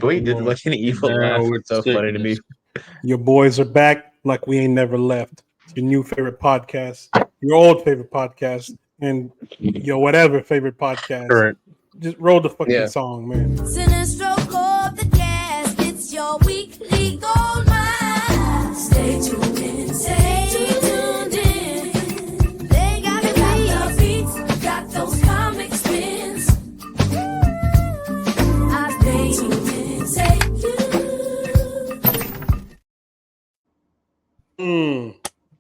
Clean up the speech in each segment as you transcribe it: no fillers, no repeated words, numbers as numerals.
Boy did like an evil laugh. It's so funny to me. Your boys are back like we ain't never left. It's your new favorite podcast, your old favorite podcast, and your whatever favorite podcast. Current. Just roll the fucking song, man. Cinestro called the cast. It's your weekly gold mine. Stay tuned in. Stay tuned in. They got me by the beats. Got those comic spins. I stay tuned in. Stay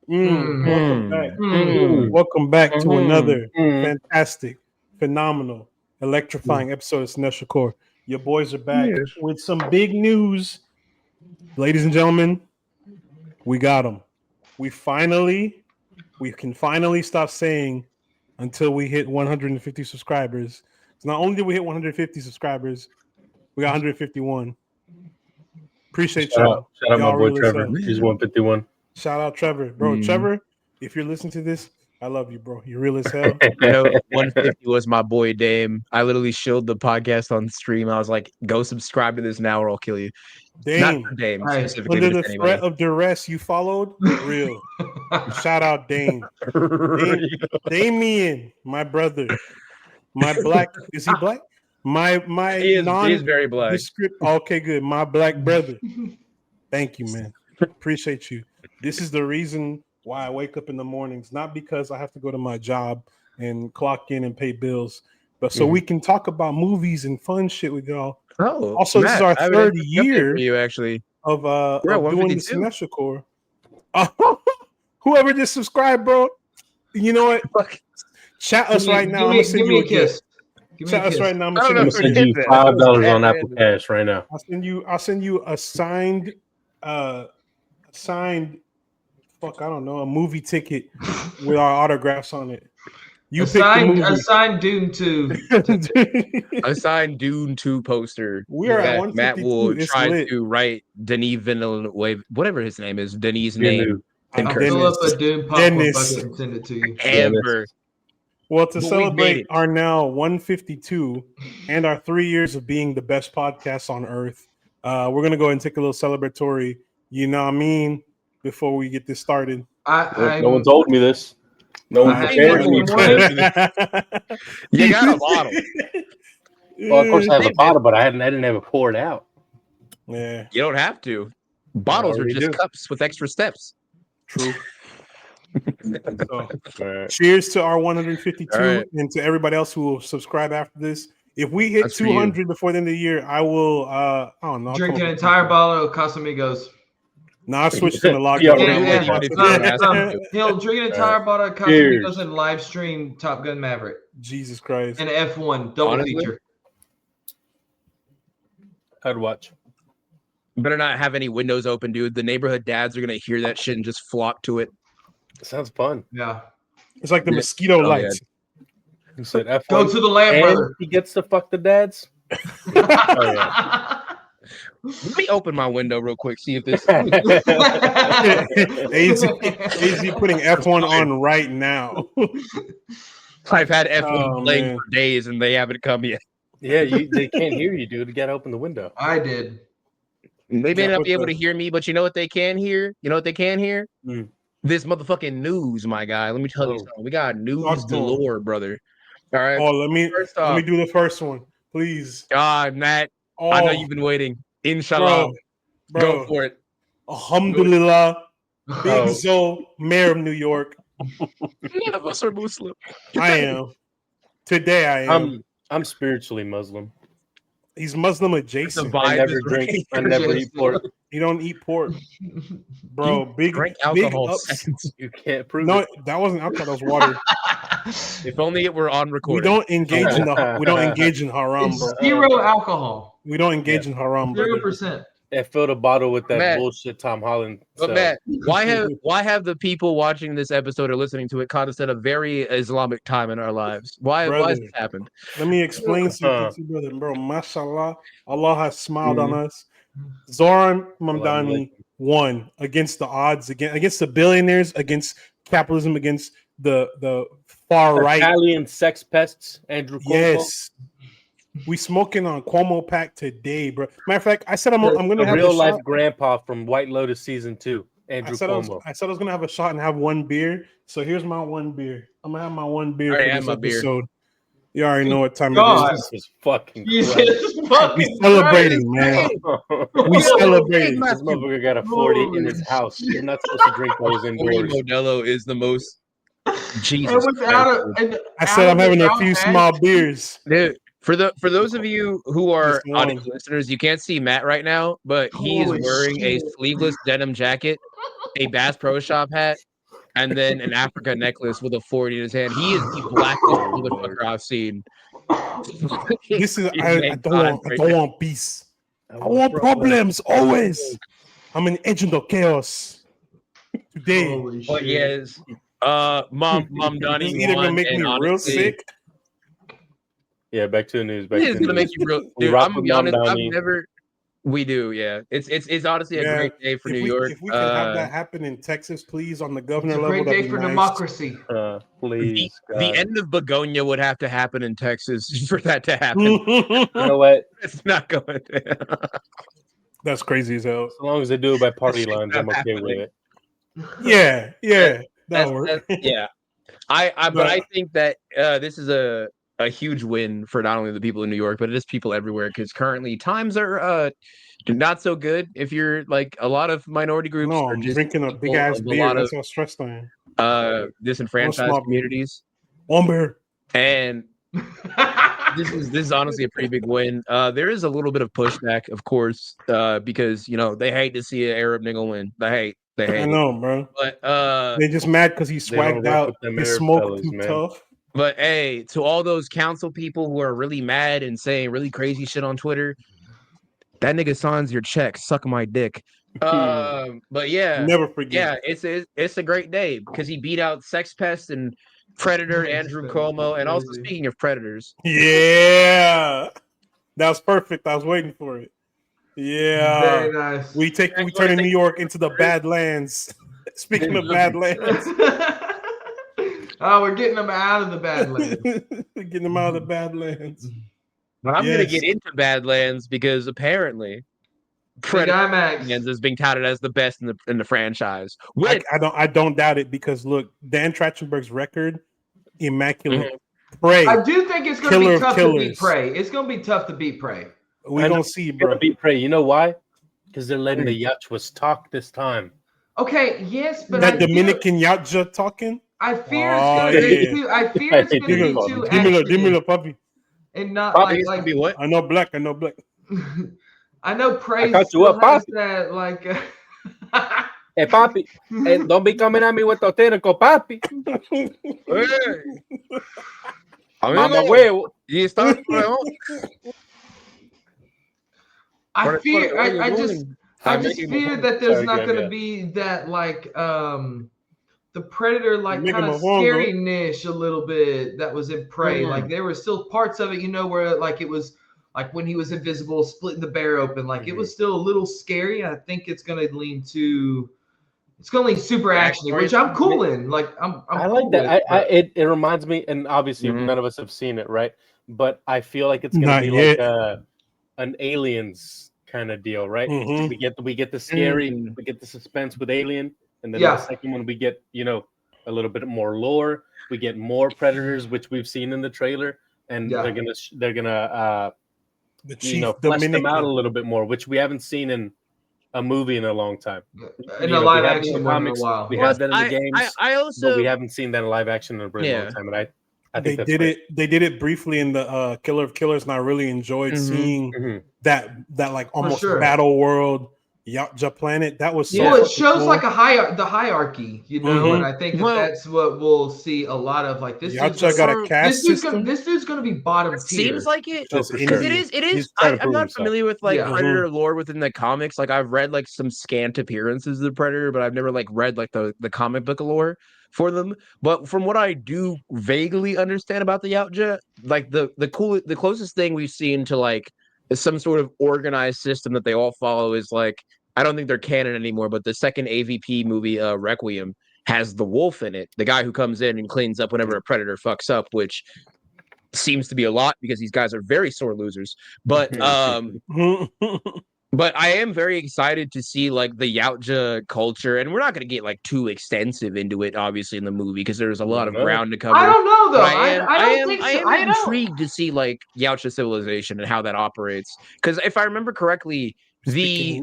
Welcome back. Welcome back to another fantastic, phenomenal, electrifying episode of Cinestro Core. Your boys are back with some big news. Ladies and gentlemen, we got them. We can finally stop saying until we hit 150 subscribers. So not only did we hit 150 subscribers, we got 151. Appreciate y'all. Shout out my boy Trevor. He's 151. Shout out Trevor. Bro, Trevor, if you're listening to this, I love you, bro. You're real as hell. 150 was my boy Dame. I literally showed the podcast on stream. I was like, go subscribe to this now or I'll kill you. Dame. Not Dame specifically. Under the threat of duress, you followed? Real. Shout out Dame. Damien, my brother. My black. Is he black? He is very black. Okay, good. My black brother. Thank you, man. Appreciate you. This is the reason why I wake up in the mornings, not because I have to go to my job and clock in and pay bills, but so we can talk about movies and fun shit with y'all. Oh, also, Matt, this is our third year for you actually of doing the Cinestro Core. Whoever just subscribed, bro, you know what? Chat us right now. I'm gonna send you a kiss. Chat us right now. I'm gonna send you $5 on Apple Cash right now. I'll send you a signed. Fuck, I don't know, a movie ticket with our autographs on it. You pick the movie. A signed Dune 2. A signed Dune 2 poster. We are at 152. Matt will try to write Denis Villeneuve, whatever his name is, Denis' name. I'll fill up a Dune popcorn bucket and send it to you. Amber. Well, to celebrate our now 152 and our 3 years of being the best podcast on earth, we're going to go ahead and take a little celebratory, you know what I mean, before we get this started. No one told me this. No one prepared me for this. You got a bottle. Well, of course I have a bottle, but I didn't have it poured out. Yeah. You don't have to. Bottles are just cups with extra steps. True. Cheers to our 152 and to everybody else who will subscribe after this. If we hit 200 before the end of the year, I will I don't know. Drink an entire bottle of Casamigos. No, I switched to the lockdown. He'll drink an entire bottle of Casamigos and live stream Top Gun Maverick. Jesus Christ. And F1 double feature. I'd watch. You better not have any windows open, dude. The neighborhood dads are gonna hear that shit and just flock to it. Sounds fun. Yeah. It's like the mosquito lights. He said F1. Go to the land, brother. He gets to fuck the dads. Let me open my window real quick, see if this AZ putting F1 on right now. I've had F1 playing for days and they haven't come yet. Yeah, they can't hear you, dude. You gotta open the window. I did. They may not be able to hear me, but you know what they can hear? You know what they can hear? This motherfucking news, my guy. Let me tell you something. We got news galore, brother. All right. Oh, let me do the first one, please. God, Matt. I know you've been waiting. Inshallah. Bro. Go for it. Alhamdulillah. Big Zo, mayor of New York. None of us are Muslim. I am. Today I am. I'm spiritually Muslim. He's Muslim adjacent. I never drink. I never eat pork. You don't eat pork, bro. Big alcohol. You can't prove it. No, that wasn't alcohol. That was water. If only it were on recording. We don't engage in haram, bro. Zero alcohol. We don't engage in haram, bro. 0%. I filled a bottle with that bullshit Tom Holland. But Matt, why have the people watching this episode or listening to it condescend a very Islamic time in our lives? Why has this happened? Let me explain something to you, brother. Bro, mashallah, Allah has smiled on us. Zoran Mamdani won against the odds, against the billionaires, against capitalism, against the far right Italian sex pests, Andrew Cuomo. Yes. We smoking on Cuomo Pack today, bro. Matter of fact, I said I'm gonna have real a life shot. grandpa from White Lotus season 2. Andrew Cuomo. I said I was gonna have a shot and have one beer. So here's my one beer. I'm gonna have my one beer for this episode. You already know what time it is. This is fucking we celebrating, man. We celebrating. This motherfucker got a 40 in his house. You're not supposed to drink those indoors. Modelo is the most. Jesus. I said I'm having a few small beers. Dude, for those of you who are audio listeners, you can't see Matt right now, but he is wearing a sleeveless denim jacket, a Bass Pro Shop hat, and then an Africa necklace with a 40 in his hand. He is the blackest motherfucker I've seen. This is I don't want peace. I want problems always. I'm an agent of chaos today. But yes, Mom Donnie, he's either gonna make me real sick. Yeah, back to the news. It's gonna make you real. Dude, I'm gonna be honest. I've never. We do, yeah. It's honestly a great day for New York. If we can have that happen in Texas, please, on the governor level. Great day for democracy. Please, the end of Bugonia would have to happen in Texas for that to happen. You know what? It's not going to. That's crazy as hell. As long as they do it by party lines, I'm okay with it. Yeah, that works. Yeah, but I think that this is a huge win for not only the people in New York, but it is people everywhere, because currently times are not so good if you're like a lot of minority groups. No, I'm drinking a big ass beer. That's how stressed I am. Disenfranchised communities. One beer. And this is honestly a pretty big win. There is a little bit of pushback, of course, because they hate to see an Arab nigga win. They hate. I know, bro. But they're just mad because he swagged out. He smoked too tough. But hey, to all those council people who are really mad and saying really crazy shit on Twitter, that nigga signs your check, suck my dick. But yeah, never forget. Yeah, it's a great day because he beat out Sex Pest and Predator, Andrew Cuomo, and also speaking of predators. Yeah, that was perfect. I was waiting for it. Yeah, very nice. We turn New York into the Badlands. Speaking of Badlands. Oh, we're getting them out of the Badlands. Getting them out of the Badlands. But I'm gonna get into Badlands because apparently Predator is being touted as the best in the franchise. I don't doubt it, because look, Dan Trachtenberg's record, immaculate. Prey. I do think it's gonna be tough to beat Prey. It's gonna be tough to beat Prey. We don't see, bro. Beat Prey. You know why? Because they're letting the Yachuas talk this time. Okay, yes, but that Dominican Yacha talking. I fear it's gonna be too. I fear it's gonna be too. Dímelo, papi. And not papi, like be what? I know black. I know Prey. I got you up, papi. That like. Hey, papi. Hey, don't be coming at me with Totérico, papi. Mama huevo. Y está. I fear. I just fear that there's not going to be that like the Predator like kind of scary-ish a little bit that was in Prey. Like there were still parts of it, where like it was like when he was invisible, splitting the bear open. Like it was still a little scary. I think it's going to lean super actiony, which I'm cool in. Like I like cool that. It reminds me, and obviously none of us have seen it, right? But I feel like it's going to be like an Aliens kind of deal, right? We get the scary, we get the suspense with Alien, and then the second one we get a little bit more lore. We get more Predators, which we've seen in the trailer, and they're gonna flesh them out a little bit more, which we haven't seen in a movie in a long time. In a live action one in a while. We have that in the games. But we haven't seen that in live action in a really long time, and I think they did it briefly in the Killer of Killers, and I really enjoyed seeing that like almost battle world Yacha planet. That was so it shows cool. Like the hierarchy, and I think that's what we'll see a lot of. Like this Yacha got a caste system. This dude's gonna be bottom tier. Seems like it. It is. I'm not familiar with like Predator lore within the comics. Like I've read like some scant appearances of the Predator, but I've never like read like the comic book lore for them. But from what I do vaguely understand about the Yacha, like the closest thing we've seen to like some sort of organized system that they all follow is like, I don't think they're canon anymore, but the second AVP movie, Requiem, has the wolf in it, the guy who comes in and cleans up whenever a predator fucks up, which seems to be a lot because these guys are very sore losers. But but I am very excited to see like the Yautja culture, and we're not going to get like too extensive into it, obviously, in the movie because there's a lot of ground to cover. I don't know though. But I am know. intrigued to see like Yautja civilization and how that operates. Because if I remember correctly, the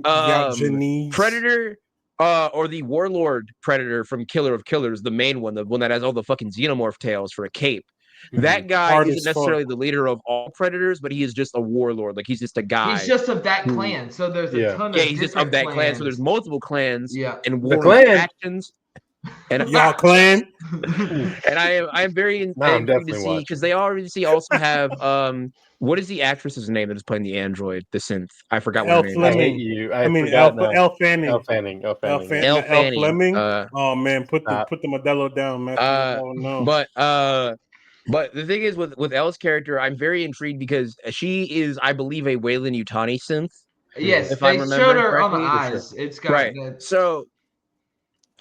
Predator. Or the Warlord Predator from Killer of Killers, the main one, the one that has all the fucking xenomorph tails for a cape. That guy isn't necessarily the leader of all predators, but he is just a warlord. Like he's just a guy. He's just of that clan. So there's a ton of he's just of that clan. So there's multiple clans and warring factions. And y'all clan. And I am very intrigued to see because they already also have what is the actress's name that is playing the android, the synth? I forgot what her name is. I hate you. Elle Fanning. Elle Fanning. Elle Fleming. Oh man, put the Modelo down, man. Oh no. But the thing is with Elle's character, I'm very intrigued because she is, I believe, a Weyland Yutani synth. Yes, if they showed her on the eyes. It's got that. So,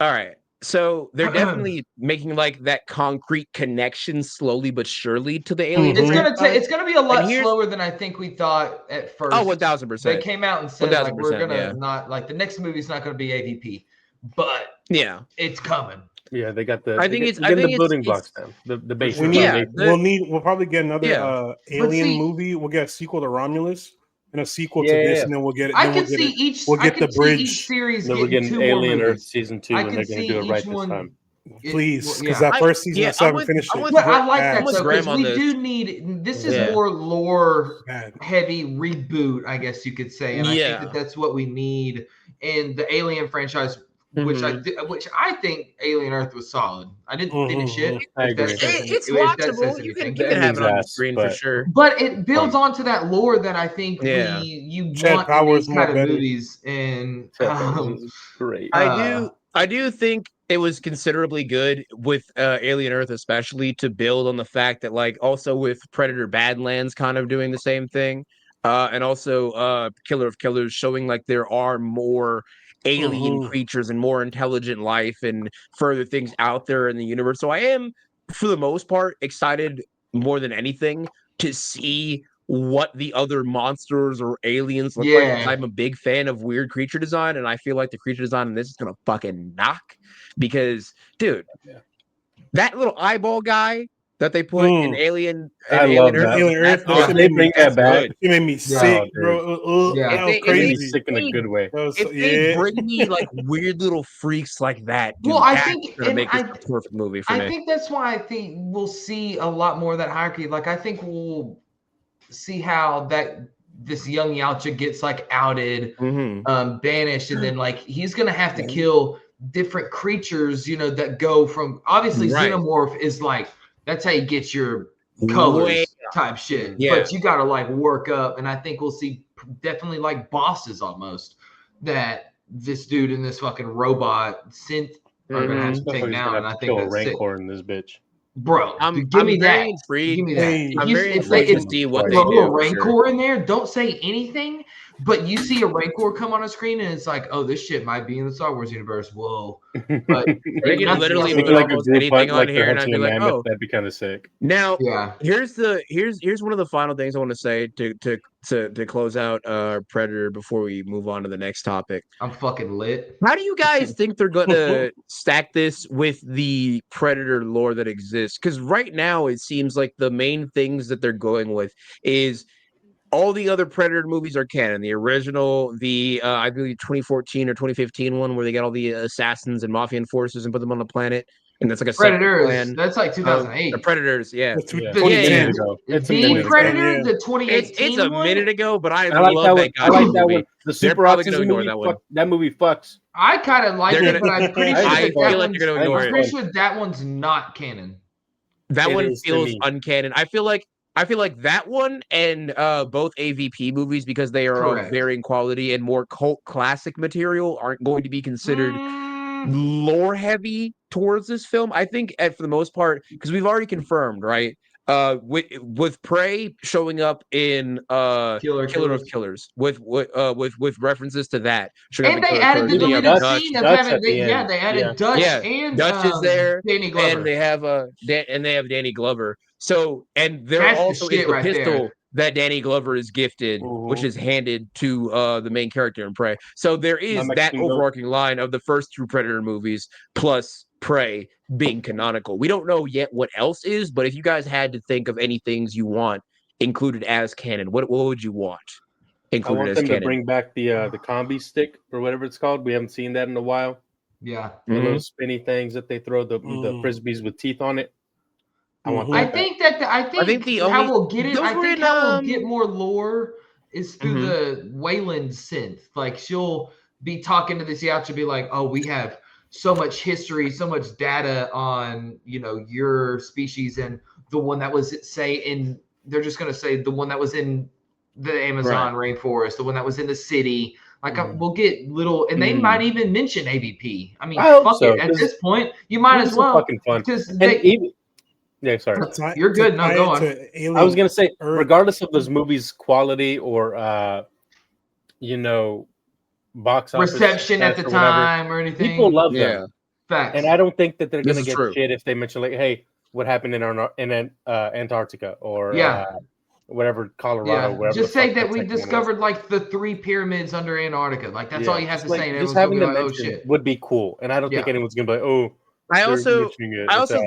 all right. So they're definitely making like that concrete connection slowly but surely to the alien. It's gonna be a lot slower than I think we thought at first. Oh, 1000%. They came out and said like we're gonna not like the next movie's not gonna be AVP, but it's coming. Yeah, they got the. I think it's the building blocks down. The base. We'll probably get another alien movie. We'll get a sequel to Romulus. And a sequel to this, and then we'll get it. I can see each. We'll get the bridge. Each series then we're getting Alien Earth season 2, and they're going to do it right this time. Please, because that first season of 7 finished. I like that though, because we do need. This is more lore heavy reboot, I guess you could say, and I think that's what we need in the Alien franchise. Which I think Alien Earth was solid. I didn't finish it. I agree. It's watchable. You can have it on the screen for sure. But it builds onto that lore that I think you want in these kind of movies. And great. I do think it was considerably good with Alien Earth, especially to build on the fact that like also with Predator Badlands kind of doing the same thing, and also Killer of Killers showing like there are more alien creatures and more intelligent life and further things out there in the universe. So I am, for the most part, excited more than anything to see what the other monsters or aliens look like. I'm a big fan of weird creature design, and I feel like the creature design in this is gonna fucking knock because, dude, that little eyeball guy that they put in Alien Earth. They bring that back. It made me sick, bro. That was crazy. Sick in a good way. If they bring me like weird little freaks like that, dude, I think it's gonna make this a perfect movie for me. I think that's why I think we'll see a lot more of that hierarchy. Like I think we'll see how this young Yautja gets like outed, banished, and then like he's gonna have to kill different creatures, that go from obviously xenomorph is like. That's how you get your colors type shit. Yeah. But you got to like work up. And I think we'll see definitely like bosses almost that this dude and this fucking robot synth are going to have to take down. And I think that's Rancor in this bitch. Bro, give me that. Give me that. I'm very intrigued to see what they do. A Rancor in there, don't say anything. But you see a Rancor come on a screen and it's like, oh, this shit might be in the Star Wars universe. Whoa. But they can literally put almost anything on here and I'd be like, oh. That'd be kind of sick. Now, here's one of the final things I want to say to close out Predator before we move on to the next topic. I'm fucking lit. How do you guys think they're going to stack this with the Predator lore that exists? Because right now it seems like the main things that they're going with is all the other Predator movies are canon. The original, I believe 2014 or 2015 one where they got all the assassins and mafia enforcers and put them on the planet. And that's like a Predators. That's like 2008. The Predators, It's a minute ago. The 2018 It's a minute ago, but I love that guy. I like that one. The Super Autism movie, that movie fucks. I kind of like it, but I'm pretty sure that one's not canon. That one feels uncanon. I feel like that one and both AVP movies, because they are of varying quality and more cult classic material, aren't going to be considered lore heavy towards this film. I think for the most part, because we've already confirmed, right? with Prey showing up in Killer of Killers with references to that. And they added the deleted scene of having they added Dutch and Dutch is there, Danny Glover. and they have Danny Glover. So and there also is the pistol that Danny Glover is gifted, which is handed to the main character in Prey. So there is that overarching line of the first 2 Predator movies plus Prey being canonical. We don't know yet what else is, but if you guys had to think of any things you want included as canon, what would you want included I want as them canon? to bring back the combi stick or whatever it's called. We haven't seen that in a while. Yeah, the little spinny things that they throw the frisbees with teeth on it. I think how we'll get it. I think how we'll get more lore is through the Wayland synth. Like she'll be talking to this yacht, she'll be like, "Oh, we have so much history, so much data on your species and the one that was they're just gonna say the one that was in the Amazon rainforest, the one that was in the city." Like we'll get little, and they might even mention AVP. I mean, fuck it. At this point, you might as well. Fucking fun. Yeah, sorry. You're good. No, go on. I was gonna say, regardless of those movies' quality or box office reception at the time or anything, people love them. Facts. And I don't think that they're gonna get shit if they mention like, "Hey, what happened in Antarctica or whatever, Colorado, wherever." Just say that we discovered like the 3 pyramids under Antarctica. Like that's all you have to say. And just having them like, shit would be cool. And I don't think anyone's gonna be like, "Oh." I also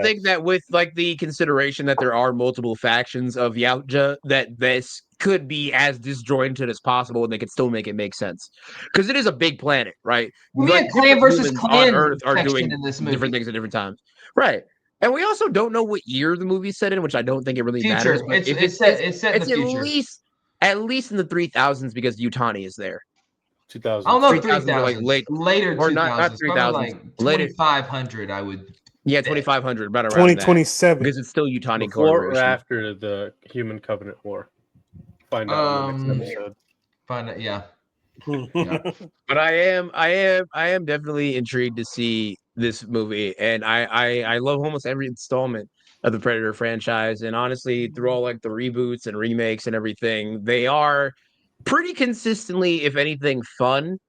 think that with like the consideration that there are multiple factions of Yautja, that this could be as disjointed as possible, and they could still make it make sense because it is a big planet, right? Like, clan versus clan on Earth are doing in this movie. different things at different times, right? And we also don't know what year the movie's set in, which I don't think it really matters. But it's set in the future. At least in the 3000s because Yutani is there. 2000. I don't know, 3000, like later, or 2000s, not 3000, like 2500. I would. Yeah, 2500, about around 2027 because it's still Yutani. Before or after the Human Covenant War? Find out in the next episode. Find out, yeah. But I am definitely intrigued to see this movie, and I love almost every installment of the Predator franchise, and honestly, through all like the reboots and remakes and everything, they are pretty consistently, if anything, fun.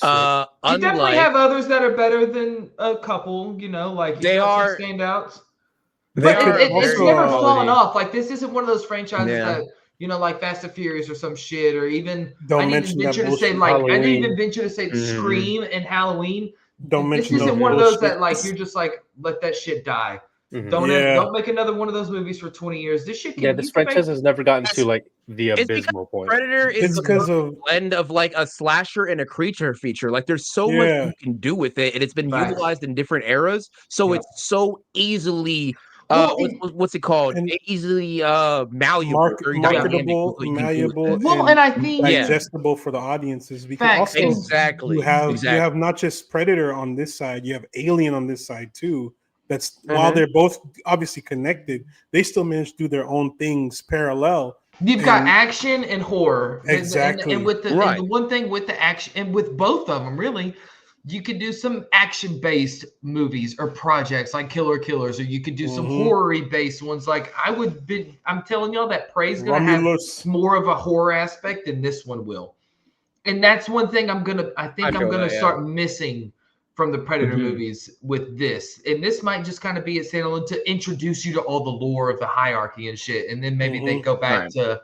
You definitely have others that are better than a couple, like they are standouts. But it's never fallen off. Like this isn't one of those franchises that like Fast and Furious or some shit, or even I didn't even venture to say Scream and Halloween. This isn't one of those that like you're just like let that shit die. Mm-hmm. Don't make another one of those movies for 20 years. This shit. This franchise has never gotten to like the abysmal point. Predator is because of blend of like a slasher and a creature feature. Like there's so much you can do with it, and it's been utilized in different eras. So it's so easily. What's it called? Easily marketable, malleable. Well, and I think digestible for the audiences. Because also you have not just Predator on this side, you have Alien on this side too. That's while they're both obviously connected, they still manage to do their own things parallel. You've got action and horror, exactly. And with the one thing with the action, and with both of them, really, you could do some action-based movies or projects like Killers, or you could do some horror-based ones. Like I'm telling y'all that Prey's gonna have more of a horror aspect than this one will, and that's one thing I'm gonna start missing from the Predator movies with this. And this might just kind of be a standalone to introduce you to all the lore of the hierarchy and shit. And then maybe they go back to,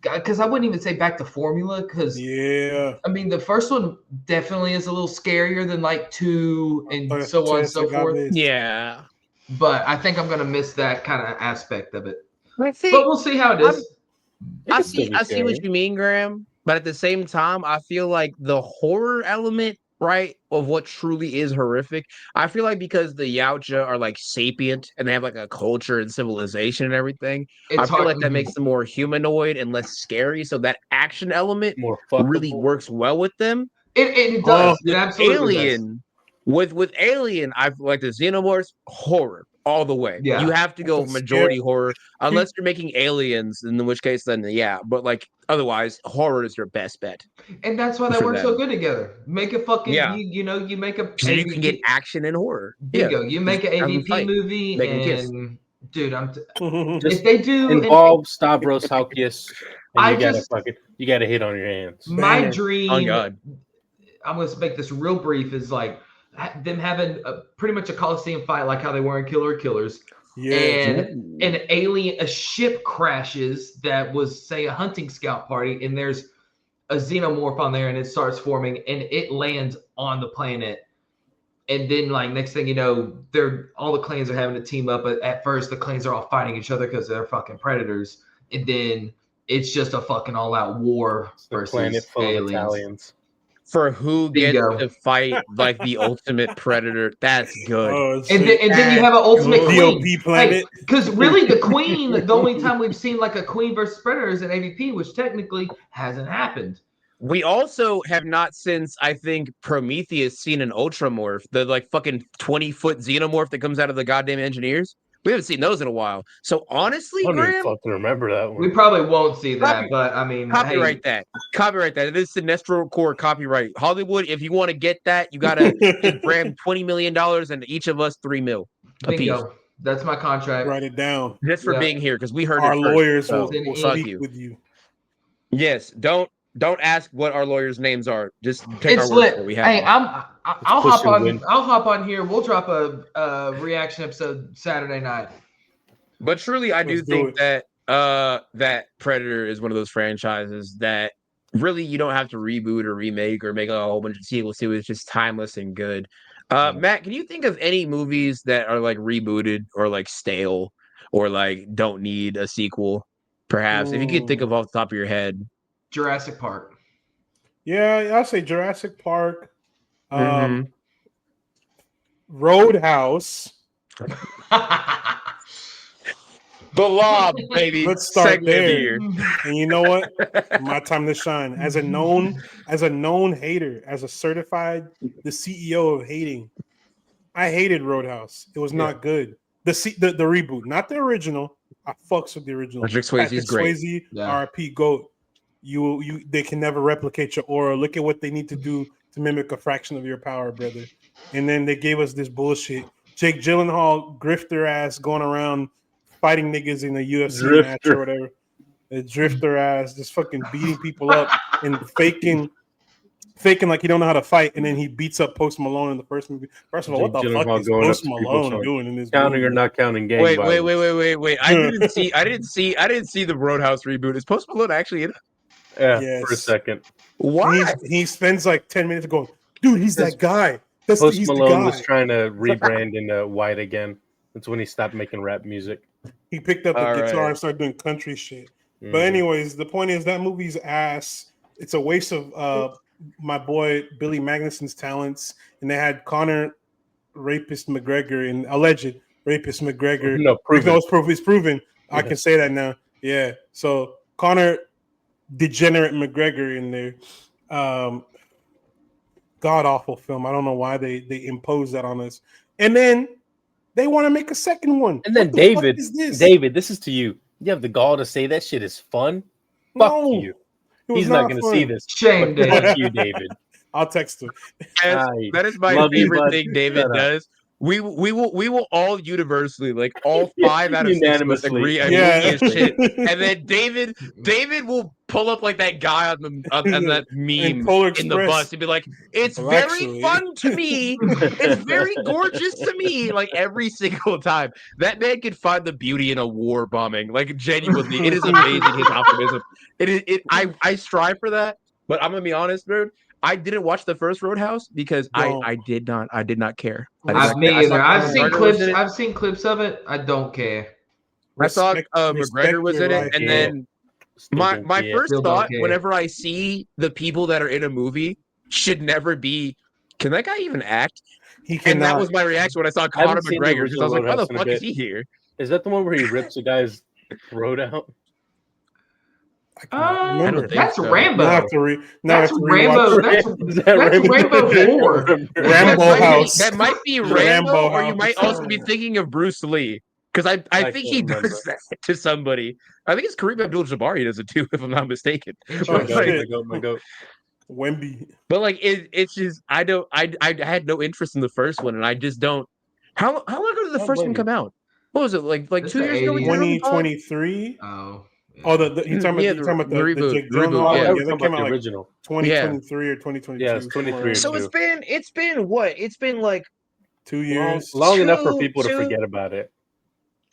because I wouldn't even say back to formula, because I mean, the first one definitely is a little scarier than like 2 and so on and so forth. Yeah. But I think I'm going to miss that kind of aspect of it. But we'll see how it is. I see what you mean, Graham. But at the same time, I feel like the horror element, right, of what truly is horrific, I feel like because the Yautja are like sapient and they have like a culture and civilization and everything, I feel like that makes them more humanoid and less scary. So that action element really works well with them. It does. It absolutely Alien, does. With Alien, I feel like the Xenomorphs horror all the way. Yeah. You have to go majority horror unless you're making aliens, in which case then but like otherwise horror is your best bet. And that's why they work so good together. Make a fucking you make a so you can get action and horror. You make an AVP movie and Dude, if they do involve Stavros Halkias, you gotta hit on your hands. My dream, oh God. I'm gonna make this real brief, is like them having pretty much a Coliseum fight like how they were in Killer Killers. Yeah. And a ship crashes that was, say, a hunting scout party, and there's a xenomorph on there, and it starts forming, and it lands on the planet. And then, like, next thing you know, all the clans are having to team up. But at first, the clans are all fighting each other because they're fucking predators. And then it's just a fucking all-out war versus planet full aliens. Of Italians. For who gets to fight like the ultimate predator. That's good. And then you have an ultimate queen. Planet. Because really, the queen, the only time we've seen like a queen versus predator is in AVP, which technically hasn't happened. We also have not since, I think, Prometheus seen an Ultramorph, the like fucking 20-foot xenomorph that comes out of the goddamn engineers. We haven't seen those in a while. So honestly, I don't even fucking remember that one. We probably won't see that, but I mean, copyright that. Copyright that. It is Sinestro Core copyright. Hollywood, if you want to get that, you gotta grab $20 million and each of us $3 million. Bingo. That's my contract. Write it down. Just for being here, because we heard our it lawyers first, will speak with you. Yes, don't ask what our lawyers' names are. Just take our word for it. We have. Hey, I'll hop on here. We'll drop a reaction episode Saturday night. But truly, I do think that that Predator is one of those franchises that really you don't have to reboot or remake or make a whole bunch of sequels to. It's just timeless and good. Matt, can you think of any movies that are like rebooted or like stale or like don't need a sequel? Perhaps if you could think of off the top of your head. Jurassic Park. Yeah, I'll say Jurassic Park. Roadhouse. The Lob, baby. Let's start there. And you know what? My time to shine. As a known hater, as a certified, the CEO of hating, I hated Roadhouse. It was not good. The reboot, not the original. I fucks with the original. Patrick Swayze is great. Swayze, RP GOAT. They can never replicate your aura. Look at what they need to do to mimic a fraction of your power, brother. And then they gave us this bullshit. Jake Gyllenhaal, grifter ass, going around fighting niggas in a UFC match or whatever. A drifter ass, just fucking beating people up and faking like he don't know how to fight, and then he beats up Post Malone in the first movie. First of all, what the fuck is Post Malone doing in this counting movie? or not counting game? Wait. I didn't see the Roadhouse reboot. Is Post Malone actually in it? Yeah, yes. For a second. Why? He spends like 10 minutes going, dude, he's that guy. Post Malone was trying to rebrand into white again. That's when he stopped making rap music. He picked up the guitar and started doing country shit. But anyways, the point is that movie's ass. It's a waste of my boy Billy Magnuson's talents. And they had Conor Rapist McGregor and alleged Rapist McGregor. No, it's proven. Yeah. I can say that now. Yeah. So Conor Degenerate McGregor in there. God awful film. I don't know why they imposed that on us. And then they want to make a second one. And then David, this is to you. You have the gall to say that shit is fun? Fuck you. He's not going to see this. Shame, David. Fuck you, David. I'll text him. That is my favorite thing David does. We will all universally, like all 5 out of 6 of us agree on shit. And then David will pull up like that guy on that meme in the bus and be like, "It's very fun to me. It's very gorgeous to me." Like every single time, that man can find the beauty in a war bombing. Like genuinely, it is amazing his optimism. I strive for that, but I'm gonna be honest, dude. I didn't watch the first Roadhouse because I did not care. I've seen clips of it. I don't care. I saw McGregor was in it, and then my first thought whenever I see the people that are in a movie should never be, can that guy even act? And that was my reaction when I saw Conor McGregor because I was like, why the fuck is he here? Is that the one where he rips a guy's throat out? That's so. Rambo. That's Rambo. That's Rambo 4. Rambo House. That might be Rambo, or you might also be thinking of Bruce Lee. Because I think he does that to somebody. I think it's Kareem Abdul-Jabbar he does it too, if I'm not mistaken. My goat. Wemby. But like it's just I had no interest in the first one, and I just don't. How long ago did the first one come out? What was it like 2 years ago? 2023. Oh. Yeah. Oh, you're talking about the reboot. Jake The reboot, Gyllenhaal. yeah. Yeah, that came out like original 2023 or 2022. Yeah, it's 23. So it's been what? It's been like 2 years. Long enough for people to forget about it.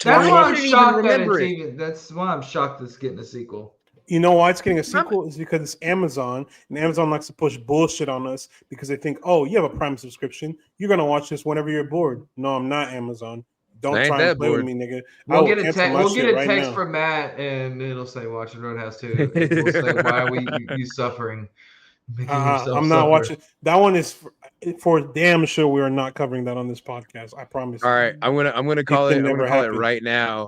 That's why I'm shocked that it's even. That's why I'm shocked it's getting a sequel. You know why it's getting a sequel? Is because it's Amazon, and Amazon likes to push bullshit on us because they think, oh, you have a Prime subscription, you're gonna watch this whenever you're bored. No, I'm not Amazon. Don't try and play with me, nigga. We'll get a text from Matt, and it'll say "Watching Roadhouse 2." We'll say, "Why are you suffering?" I'm not watching. That one is for damn sure. We are not covering that on this podcast. I promise. All right, I'm gonna call it. I'm gonna call it right now.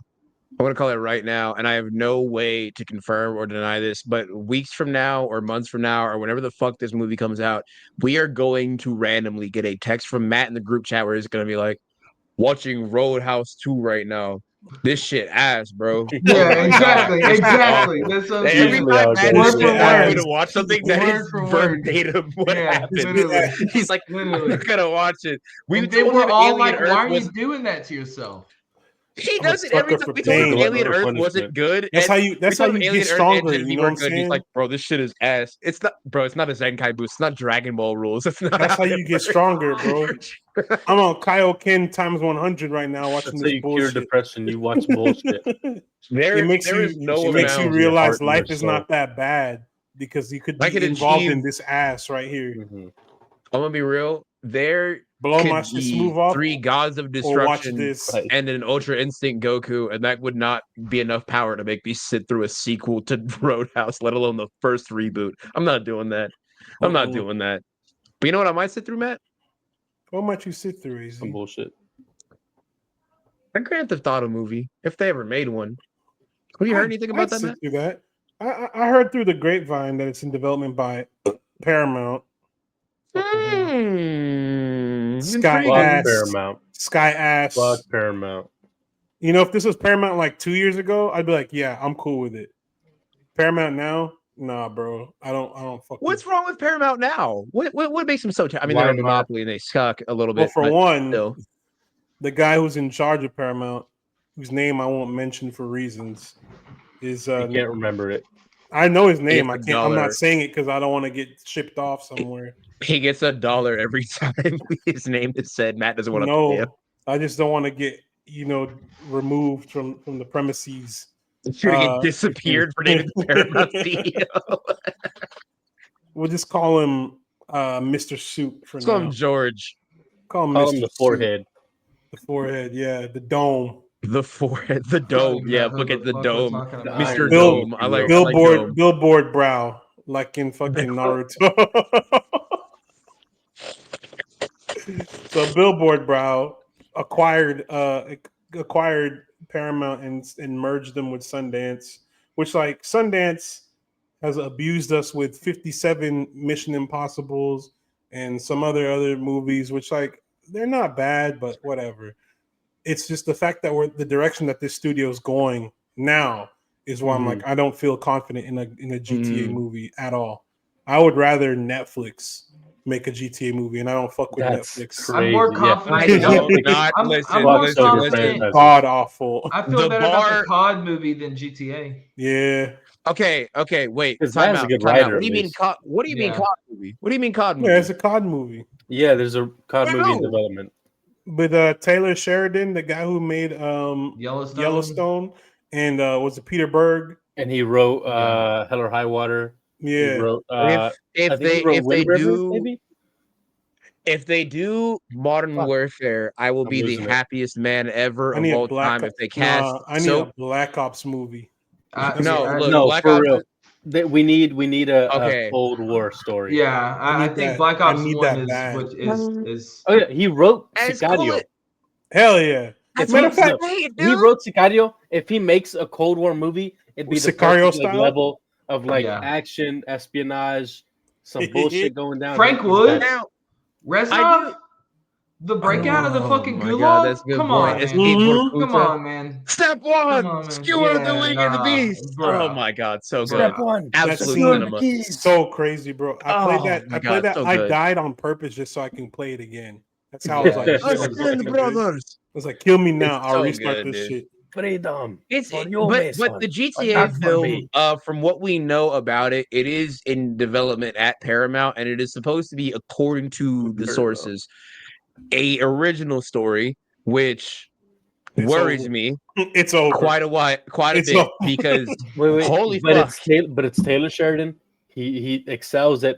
I'm going to call it right now, and I have no way to confirm or deny this, but weeks from now or months from now or whenever the fuck this movie comes out, we are going to randomly get a text from Matt in the group chat where it's going to be like, watching Roadhouse 2 right now. This shit ass, bro. Yeah, exactly. That's what every time Matt is going to watch something that is verbatim what happened. He's like, I'm not going to watch it. They were all like, why are you doing that to yourself? He does it every time. We told him Alien Earth wasn't good. That's how you get stronger. You know what I'm saying? He's like, bro, this shit is ass. It's not, bro. It's not a Zenkai boost. It's not Dragon Ball rules. It's not. That's how you get stronger, bro. I'm on Kaioken times 100 right now watching That's this how you bullshit. cure depression. You watch bullshit. It makes you realize life is not that bad because you could be involved in this ass right here. Mm-hmm. I'm gonna be real. There blow my shit smooth off. 3 gods of destruction and an Ultra Instinct Goku, and that would not be enough power to make me sit through a sequel to Roadhouse, let alone the first reboot. I'm not doing that. I'm not doing that. But you know what I might sit through, Matt? What might you sit through, Easy? Some bullshit. A Grand Theft Auto movie, if they ever made one. Have you heard anything about that, Matt? Through that. I heard through the grapevine that it's in development by Paramount. Sky ass. Fuck Paramount. You know, if this was Paramount like 2 years ago, I'd be like, yeah, I'm cool with it. Paramount now, nah, bro. I don't fuck. What's wrong with Paramount now? What makes them so? I mean, they're a monopoly and they suck a little bit. Well, for one, the guy who's in charge of Paramount, whose name I won't mention for reasons, is I can't remember it. I know his name. I'm not saying it because I don't want to get shipped off somewhere. He gets $1 every time his name is said. Matt doesn't want to pay him. I just don't want to get removed from the premises. You're gonna get disappeared for naming the Paramount CEO. We'll just call him Mr. Soup for now. Call him George. Call him the forehead. The forehead, yeah. The dome. The forehead, the dome. Yeah, look at the dome. Mr. Dome. I like billboard, billboard brow, like in fucking Naruto. So Billboard Brow acquired Paramount and merged them with Sundance, which like Sundance has abused us with 57 Mission Impossibles and some other movies, which like they're not bad, but whatever. It's just the fact that the direction that this studio is going now is why I'm like, I don't feel confident in a GTA movie at all. I would rather Netflix make a GTA movie, and I don't fuck with Netflix. Crazy. I'm more confident. I'm more confident. God awful. I feel better about the COD movie than GTA. Yeah. Okay. Wait. Time out. What do you mean COD? What do you mean COD movie? What do you mean COD movie? Yeah, it's a COD movie. Yeah, there's a COD movie in development. With Taylor Sheridan, the guy who made Yellowstone, and was it Peter Berg? And he wrote Hell or High Water. Yeah. He wrote, if they do Modern Warfare, I will be the happiest man ever of all time if they cast. I need a Black Ops movie. Black for Ops real. We need a Cold War story. Yeah, I think Black Ops 1 is. Oh yeah, he wrote Sicario. Hell yeah! Matter of fact, he wrote Sicario. If he makes a Cold War movie, it'd be the Sicario style level of action, espionage, some bullshit going down. Frank Wood, Reznov, the breakout of the fucking gulag. Come on, come on, man. Step one, skewer the League of the Beast. Oh my god, so good. Step one, absolute cinema. So crazy, bro. I played that. I died on purpose just so I can play it again. That's how I was like, brothers. I was like, kill me now. I'll so restart good, this dude. shit. Freedom. But the GTA film, from what we know about it, it is in development at Paramount, and it is supposed to be, according to the sources, a original story, which worries me. It's over quite a bit because holy fuck! It's Taylor Sheridan. He excels at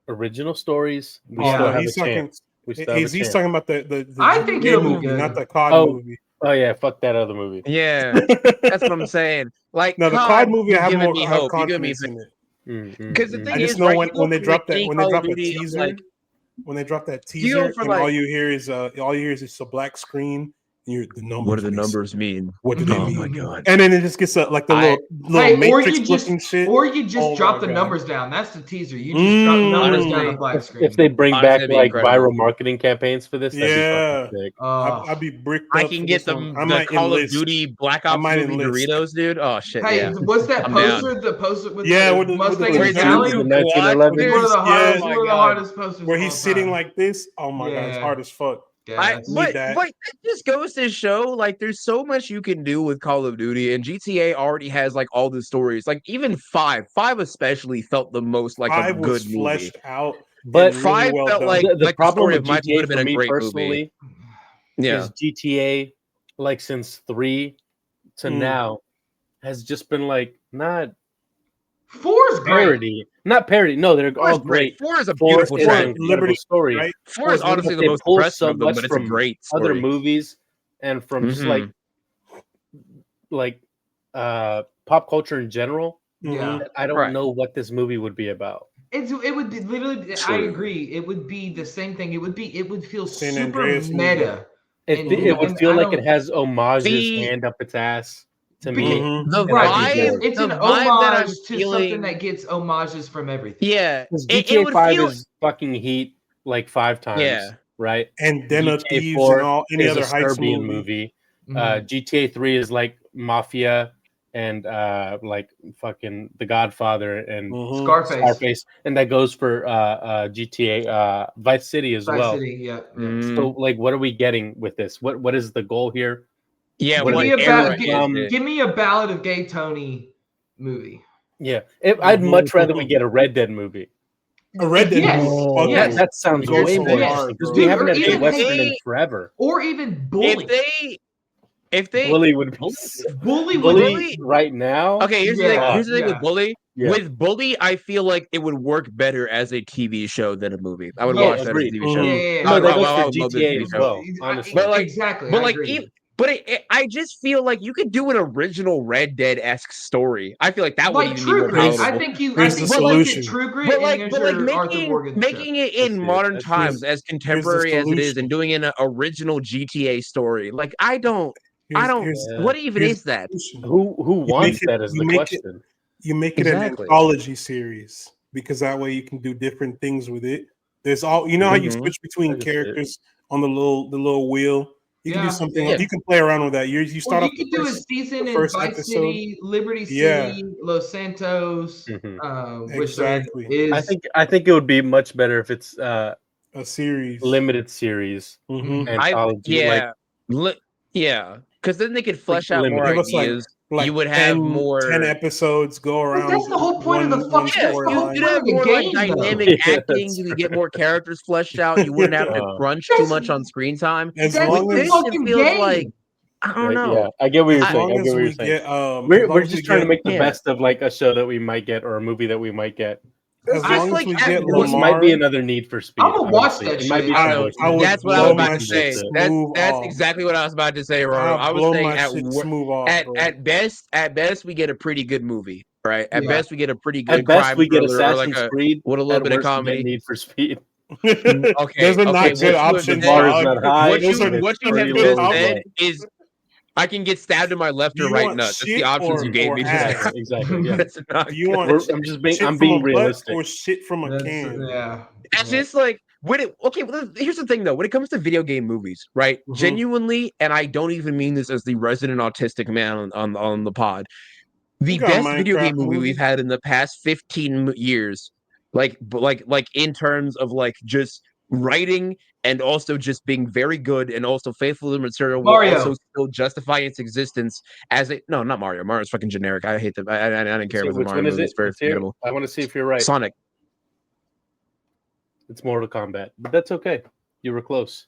original stories. We still have a chance. He's talking about the I think it'll be good. Not the COD movie. Oh yeah, fuck that other movie. Yeah, that's what I'm saying. Like, no, the COD movie, I have more confidence in it. Because the thing I just is, know right, when they drop that a teaser, when they drop that teaser, and all you hear is just a black screen. The numbers. What do the numbers mean? What do they mean? Oh my god! And then it just gets like the little Matrix looking shit. Or you just drop the numbers down. That's the teaser. You just drop the numbers down on the black screen. If they bring back like viral marketing campaigns for this, yeah, I'd be bricked up. I can get the Call of Duty Black Ops movie Doritos, dude. Oh shit! Hey, yeah. what's that poster? The poster with with the Mustang with and Sally? One of the hardest posters. Where he's sitting like this. Oh my god, it's hard as fuck. Yeah, but that just goes to show, like, there's so much you can do with Call of Duty, and GTA already has like all the stories. Like even five especially felt the most like a good movie. Fleshed out, but five really felt like the problem with GTA GTA would have been a great personally is GTA, like since 3 to now, has just been like not. 4's parody, not parody. No, they're all great. 4 is a beautiful Liberty story. Right? 4 is honestly the most impressive of them, but it's a great story. Other movies and from just like pop culture in general. Yeah, I don't know what this movie would be about. It would be literally. I agree. It would be the same thing. It would feel San super Andreas meta. It would feel like it has homages hand up its ass. To me, it's an homage to something that gets homages from everything. Yeah, GTA 5 is fucking Heat like 5 times. Yeah, right. And Den of Thieves and any other heist movie. GTA 3 is like Mafia and like fucking The Godfather and Scarface, and that goes for GTA Vice City as well. Vice City, yeah. So like, what are we getting with this? What is the goal here? Yeah, give me a Ballad of Gay Tony movie. Yeah, I'd much rather we get a Red Dead movie. A Red Dead movie. That sounds way more interesting because we haven't had a Western in forever. Or even Bully. If they Bully would Bully right now. Okay, here's the thing. Here's the thing with Bully. Yeah. With Bully, I feel like it would work better as a TV show than a movie. I would watch that as a TV show. No, that goes for GTA as well. Honestly, but like, exactly. But like, I just feel like you could do an original Red Dead-esque story. I feel like that would even be more palatable. I think the solution. True Grit, but making it in modern times as contemporary as it is, and doing an original GTA story, like I don't. What even is that? Who wants that? Is the question. You make it an anthology series because that way you can do different things with it. There's all how you switch between characters on the little wheel. You can do something. You can play around with that. You start off. You could do a season in Vice City, Liberty City, Los Santos. Exactly. I think it would be much better if it's a series, limited series, anthology. Because then they could flesh out more ideas. You would have more 10 episodes go around. That's the whole point of the fucking show. You'd have more like dynamic acting. You could get more characters fleshed out. You wouldn't have to crunch too much on screen time. As long as it feels like I don't know. Yeah, I get what you're saying. We're just trying to make the best of like a show that we might get or a movie that we might get. As long as we get this might be another Need for Speed. I'm gonna watch that shit. That's what I was about to say. That's exactly what I was about to say, Ronald. I was saying at best we get a pretty good movie, right? At best we get a pretty good. At best we get Assassin's Creed with a little bit of comedy. Need for Speed. Okay, those are not good options. What you have just said is I can get stabbed in my left or right nut. That's the options you gave me. Exactly. Yeah. That's not. I'm being realistic. Or shit from a can. Yeah. It's just like here's the thing though. When it comes to video game movies, right? Genuinely, and I don't even mean this as the resident autistic man on the pod. The best video game movie we've had in the past 15 years, like in terms of like just writing and also just being very good and also faithful to the material Mario. will also still justify its existence as a no, not Mario. Mario's fucking generic. I hate them. I didn't care about the Mario movie. It's very forgettable. I want to see if you're right. Sonic. It's Mortal Kombat, but that's okay. You were close.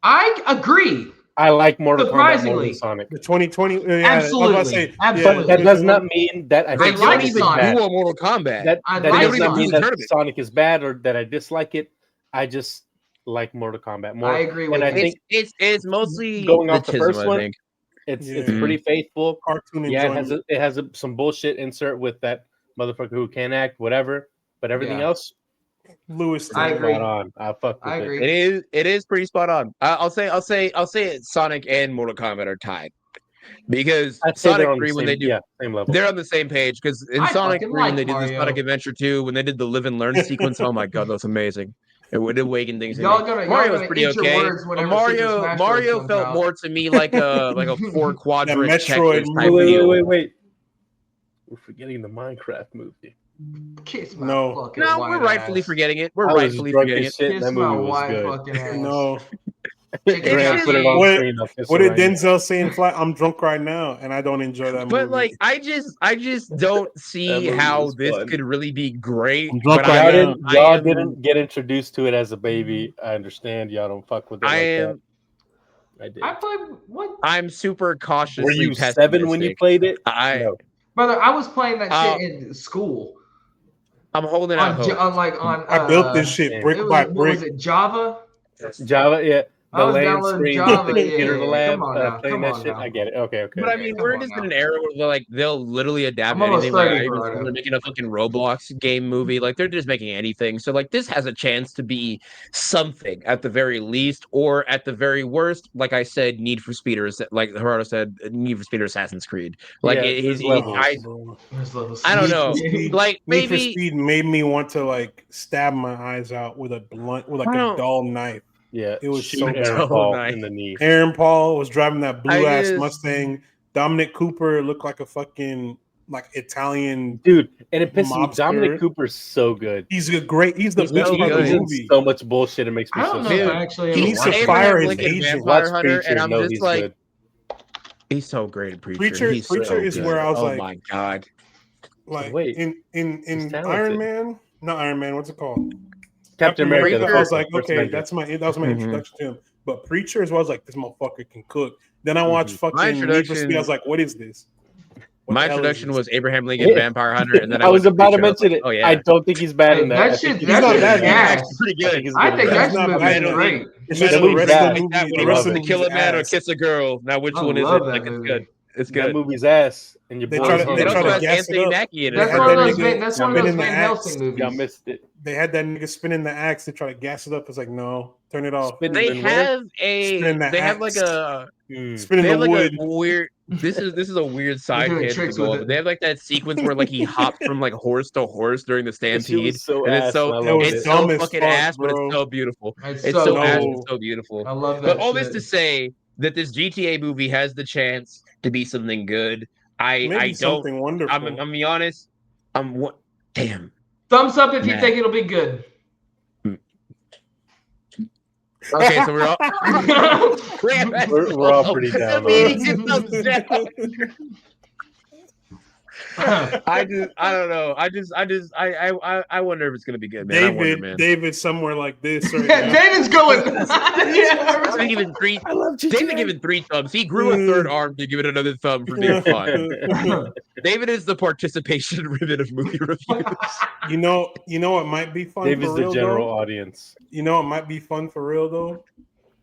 I agree. I like Mortal Kombat more than Sonic. The 2020, absolutely. But that does not mean that I think like even Sonic. do a Mortal Kombat. That does not mean that Sonic is bad or that I dislike it. I just like Mortal Kombat more. I agree with you. I think it's mostly going off the first one. I think. It's pretty faithful. Cartoon it has some bullshit insert with that motherfucker who can't act, whatever. But everything else, Lewis, I agree. Spot on. I fuck with I agree. It is pretty spot on. I'll say Sonic and Mortal Kombat are tied because Sonic 3 when they do same level. They're on the same page because in Sonic 3 when they did the Sonic Adventure 2 when they did the live and learn sequence, oh my god, that's amazing. It would awaken things. Mario was pretty okay. Mario felt more to me like a 4-quadrant Metroid. Wait. We're forgetting the Minecraft movie. No, we're rightfully forgetting it. We're rightfully forgetting it. That movie was good. No. What did Denzel say in Flight? I'm drunk right now, and I don't enjoy that movie. But like, I just don't see how this could really be great. But y'all didn't get introduced to it as a baby. I understand y'all don't fuck with it. I did. I played what? I'm super cautious. Were you 7 when you played it? Brother, I was playing that shit in school. I'm holding out hope. I built this shit brick by brick. Was it Java? Java, yeah. I was downloading Java, the lab, come on now, playing that shit. I get it. Okay. But I mean, we're just in an era where they'll literally adapt anything. Like, they're making a fucking Roblox game movie. Like they're just making anything. So like this has a chance to be something at the very least, or at the very worst, like I said, Need for Speed, like Gerardo said, Need for Speed or Assassin's Creed. Like I don't know. Like Need for Speed made me want to like stab my eyes out with a blunt, with like a dull knife. Yeah, it was so Aaron Paul in the knee. Aaron Paul was driving that blue ass Mustang. Dominic Cooper looked like a fucking Italian dude, and it pisses me. Dominic Cooper's so good. He's the best part of the movie. So much bullshit. It makes me so sad. He needs to fire his agent. And I'm just like, he's so great at Preacher. Preacher is where I was like, oh my god. Like in Iron Man, not Iron Man. What's it called? Captain America. I was like, okay, that was my introduction to him. But Preacher as well, I was like, this motherfucker can cook. Then I watched fucking Need for Speed. I was like, what is this? My introduction was Abraham Lincoln, Vampire Hunter, and then I was about to mention it. Oh yeah, I don't think he's bad in that. That's not bad. Pretty good. I think that's not bad. Great. To kill a man or kiss a girl. Now, which one is it? Like, it's good. It's good. That movie's ass. And they try to gas it up. That's one of those Van Helsing movies. Y'all missed it. They had that nigga spinning the axe to try to gas it up. It's like, no, turn it off. They have like a weird. This is a weird side tangent to go over. They have like that sequence where like he hops from like horse to horse during the stampede, and it's so fucking ass, but it's so beautiful. It's so ass, it's so beautiful. I love that. But all this to say that this GTA movie has the chance to be something good. I don't. Something wonderful. I'm gonna be honest. Damn. Thumbs up if you think it'll be good. Okay, so we're all we're all pretty down. I don't know. I wonder if it's gonna be good, man. David somewhere like this. Right David's going. David giving 3 thumbs. He grew a third arm to give it another thumb for being fun. David is the participation ribbon of movie reviews. You know what might be fun. David's the general audience. You know what might be fun for real though.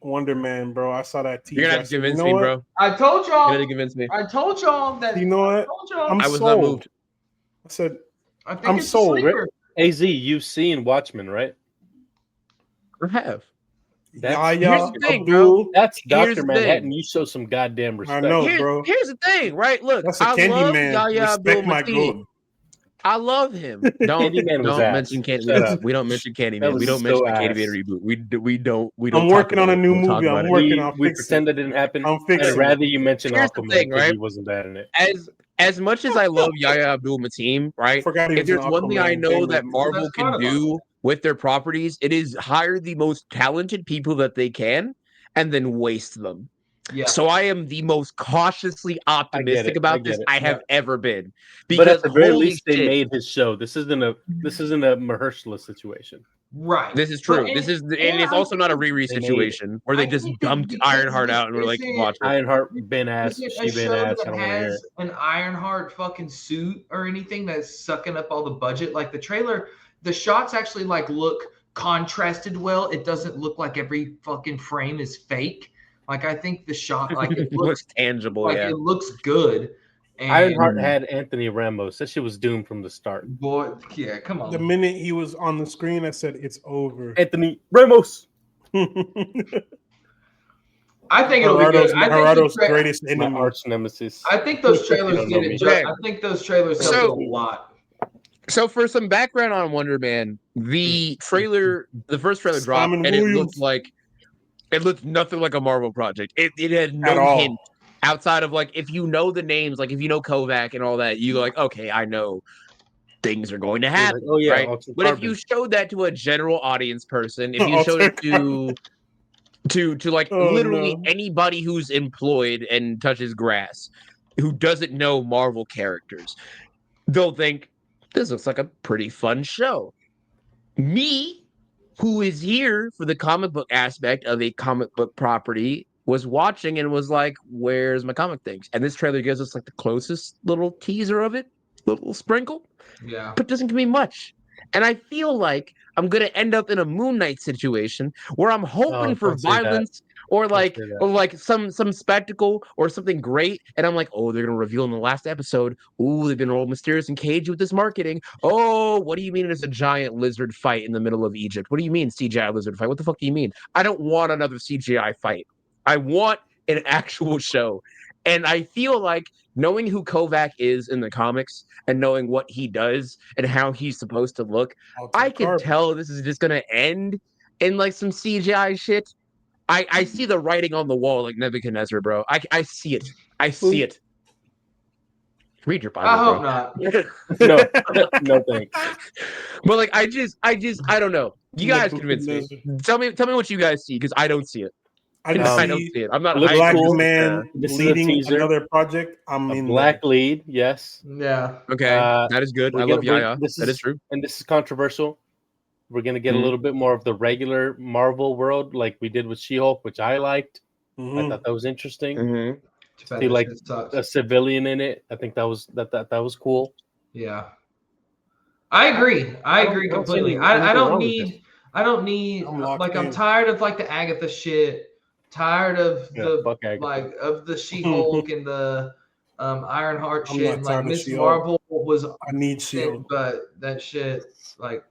Wonder Man, bro. I saw that. You're gonna have to convince me, bro. I told y'all. You're gonna convince me. I told y'all that. You know what? I was not moved. I said, I'm sold. Az, you've seen Watchmen, right? I have. Here's the thing, bro. That's Dr. Manhattan. You show some goddamn respect. I know, bro. Here's the thing, right? Look, that's a Candyman. Respect my goat. I love him. Don't mention Candyman. We don't mention Candyman. We don't mention the Candyman reboot. We don't. I'm working on a new movie. I'm working on. We pretend that didn't happen. I'm fixing. I'd rather you mention Aquaman, right? He wasn't bad in it. As much as I love Yahya Abdul-Mateen, right? If there's one thing I know that Marvel can do with their properties, it is hire the most talented people that they can and then waste them. Yeah. So I am the most cautiously optimistic about this I have ever been. Because but at the very least, they made his show. This isn't a Mahershala situation. Right. This is true. And it's also not a Riri situation where they just dumped Ironheart out and were like, watch it. Ironheart been ass, she been ass. I don't want to hear it. An Ironheart fucking suit or anything that's sucking up all the budget. Like the trailer, the shots actually like look contrasted well. It doesn't look like every fucking frame is fake. Like I think the shot, like it looks tangible. Like it looks good. And Ironheart had Anthony Ramos. That shit was doomed from the start. Boy, yeah, come on. The minute he was on the screen, I said it's over. Anthony Ramos. I think it'll be good. Gerardo's greatest enemy, arch nemesis. I think those trailers did it. I think those trailers helped a lot. So for some background on Wonder Man, the first trailer dropped, and it looked nothing like a Marvel project. It had no hint. Outside of like, if you know the names, like if you know Kovac and all that, you go like, okay, I know things are going to happen. Like, oh yeah, right? But if you showed that to a general audience person, if you showed it to like literally anybody who's employed and touches grass, who doesn't know Marvel characters, they'll think this looks like a pretty fun show. Me, who is here for the comic book aspect of a comic book property, was watching and was like, where's my comic things? And this trailer gives us like the closest little teaser of it, little sprinkle. Yeah. But doesn't give me much. And I feel like I'm going to end up in a Moon Knight situation where I'm hoping for violence or like some spectacle or something great. And I'm like, oh, they're going to reveal in the last episode. Ooh, they've been all mysterious and cagey with this marketing. Oh, what do you mean there's a giant lizard fight in the middle of Egypt? What do you mean CGI lizard fight? What the fuck do you mean? I don't want another CGI fight. I want an actual show. And I feel like knowing who Kovac is in the comics and knowing what he does and how he's supposed to look, I can tell this is just going to end in like some CGI shit. I see the writing on the wall like Nebuchadnezzar, bro. I see it. I see it. Read your Bible, I hope not. No thanks. But like, I don't know. You guys convince me. Tell me what you guys see, because I don't see it. I don't see it. I'm not a black man leading another project. I'm in black lead. Yes. Yeah. Okay. That is good. I love Yaya. That is true. And this is controversial. We're gonna get a little bit more of the regular Marvel world, like we did with She-Hulk, which I liked. I thought that was interesting. See, like a civilian in it. I think that was cool. Yeah. I agree. I agree completely. I don't need. I'm tired of like the Agatha shit. Tired of the She-Hulk and the Ironheart shit. And, like Miss Marvel was. I need She-Hulk, but that shit, like,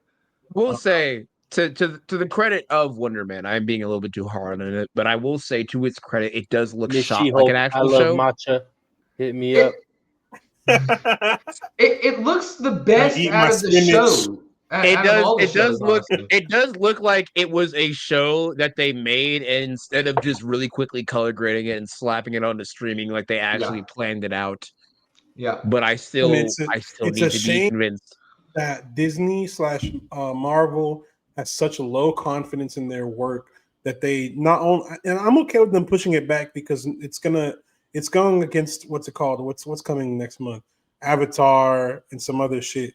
we'll say to the credit of Wonder Man, I'm being a little bit too hard on it, but I will say to its credit, it does look shot like an actual show. I love matcha. Hit me up. It looks the best out of the show. It does look like it was a show that they made, and instead of just really quickly color grading it and slapping it onto streaming, like they actually planned it out. Yeah. But I still need to be convinced that Disney / Marvel has such a low confidence in their work that they not only, and I'm okay with them pushing it back because it's going against what's what's coming next month, Avatar and some other shit.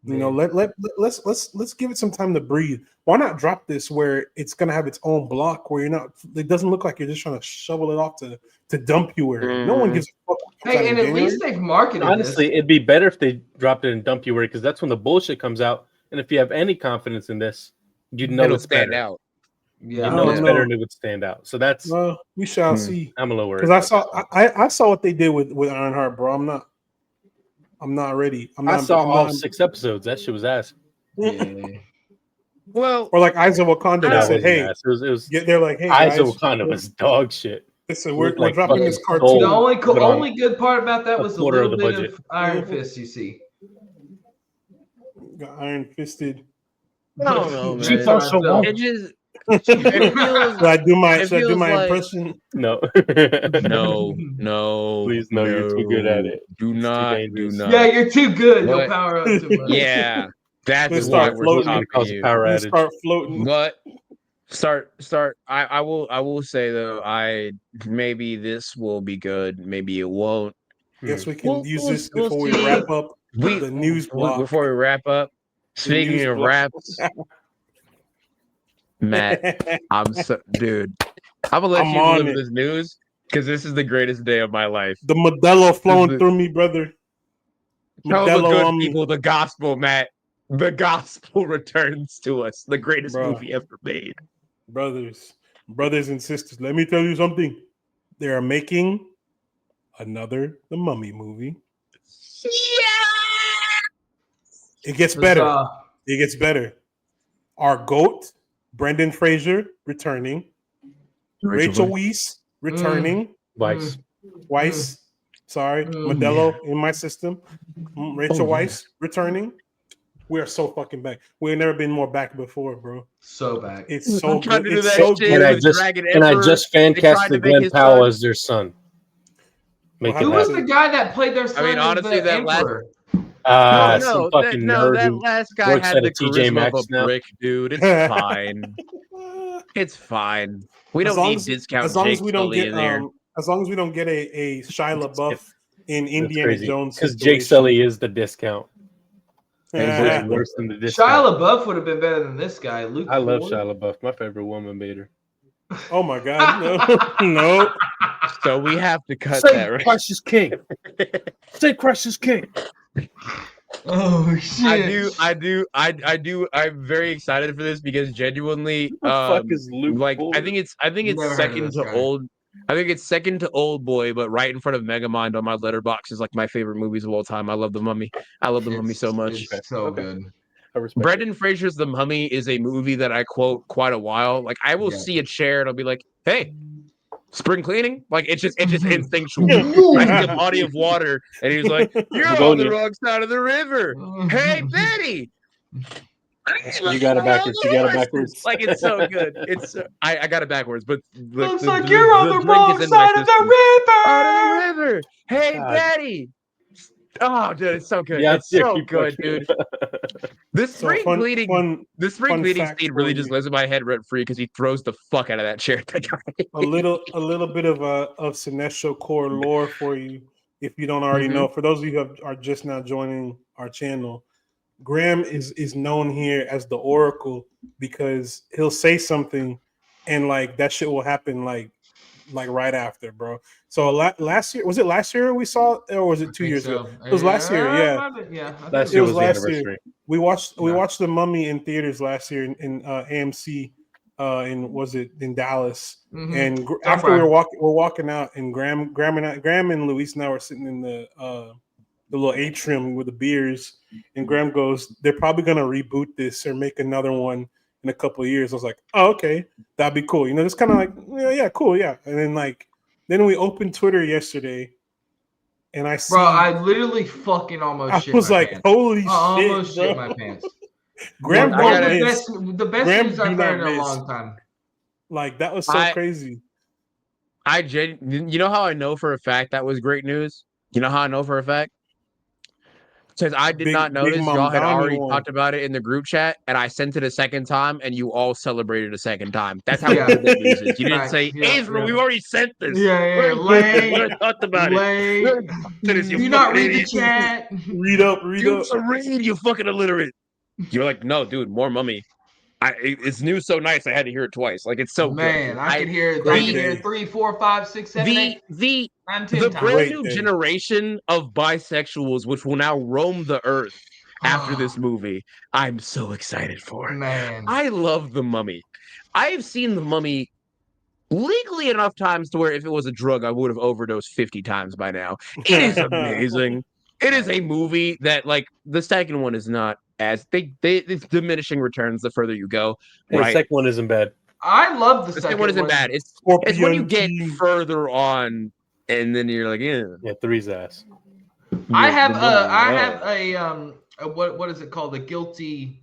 You know, let's give it some time to breathe. Why not drop this where it's gonna have its own block where it doesn't look like you're just trying to shovel it off to dump you where no one gives a fuck. Hey, and at least they've marketed. Honestly, it'd be better if they dropped it in dump you because that's when the bullshit comes out. And if you have any confidence in this, you'd know it's stand out. Yeah, you know it's better and it would stand out. So that's we shall see. I'm a little worried because I saw what they did with Ironheart, bro. I'm not ready. I saw all 6 episodes. That shit was ass. Yeah. Well, or like Eyes of Wakanda. They said, "Hey," they're like, "Hey, Eyes of Wakanda was dog shit." So we're dropping this cartoon. The only good part about that was a little bit of Iron Fist. You see, got Iron Fisted. I don't know, man. It just. Should I do my impression? No. No. Please, you're too good at it. Do not. Yeah, you're too good. You'll power up too much. Yeah. That is why we're stopping you. Start floating. But start. I will say though, maybe this will be good. Maybe it won't. Guess we can use this before we wrap up the news block. Before we wrap up, speaking of wraps, Matt, dude. I'm gonna let you deliver this news because this is the greatest day of my life. The Modelo flowing through me, brother. Tell the good people the gospel, Matt. The gospel returns to us. The greatest movie ever made. Brothers and sisters, let me tell you something. They are making The Mummy movie. Yeah! It gets better. It gets better. Our GOAT, Brendan Fraser, returning. Rachel Weisz, returning. Weisz. Sorry. Modelo in my system. Rachel Weisz, returning. We are so fucking back. We've never been more back before, bro. So back. It's so good. It's so good. And I just fan casted Glenn Powell as their son. Who was the guy that played their son? I mean, honestly, that Emperor? That last guy had the charisma of a brick, dude. It's fine. It's fine. We don't need discount. As long as we don't get as long as we don't get a Shia LaBeouf in Indiana Jones, because Jake Sully is the discount. Worse than the discount. Shia LaBeouf would have been better than this guy. Luke I love Shia LaBeouf. My favorite woman beater. Oh my God, no. So we have to cut that. Right? Christ is king. Say Christ is king. Oh shit! I do. I'm very excited for this because genuinely, fuck is Luke? I think it's second to Old. I think it's second to Old Boy, but right in front of Megamind on my letterbox is like my favorite movies of all time. I love The Mummy. I love The Mummy so much. It's so good. Brendan Fraser's The Mummy is a movie that I quote quite a while. Like I will see a chair and I'll be like, "Hey, spring cleaning." Like it's just instinctual. Like the body of water, and he's like, "You're on the wrong side of the river." Hey, Betty. You got it backwards. Like it's so good. I got it backwards, but looks like you're on the wrong side of the river. Hey, Betty. Oh, dude, it's so good. It's so good, dude. This spring bleeding scene really just lives in my head rent free because he throws the fuck out of that chair. a little bit of Cinestro core lore for you, if you don't already know. For those of you who are just now joining our channel, Graham is known here as the Oracle because he'll say something and like that shit will happen like right after, bro. So last year, was it last year we saw, or was it 2 years ago? It was last year, yeah. Last year was the anniversary. Year. We watched The Mummy in theaters last year in AMC in Dallas. And after we're walking out, and Graham and Luis now are sitting in the little atrium with the beers, and Graham goes, "They're probably gonna reboot this or make another one in a couple of years." I was like, "Oh, okay, that'd be cool." It's kind of like, yeah, cool, yeah. And then we opened Twitter yesterday, and I see, bro, I literally fucking almost. I was like, pants. Holy shit! I almost shit my pants. Graham, the best news I've heard in a long time. Like that was so crazy. You know how I know for a fact that was great news? You know how I know for a fact? Because I did not notice y'all had already talked about it in the group chat, and I sent it a second time, and you all celebrated a second time. That's how good the news is. You didn't say, Ezra, we've already sent this. Yeah. We talked about it. You not read the chat. Read up. Read, you fucking illiterate. You're like, no, dude, more Mummy. It's news so nice, I had to hear it twice. Like it's so good. I can hear 3, 4, 5, 6, 7, 8. The brand new generation of bisexuals, which will now roam the earth after this movie, I'm so excited for. Man, I love The Mummy. I've seen The Mummy legally enough times to where if it was a drug, I would have overdosed 50 times by now. It is amazing. It is a movie that, like, the second one is not as it's diminishing returns the further you go. Right? The second one isn't bad. I love the second one. Isn't bad. It's when you get further on. And then you're like, yeah, 3's ass. I have a what is it called? The guilty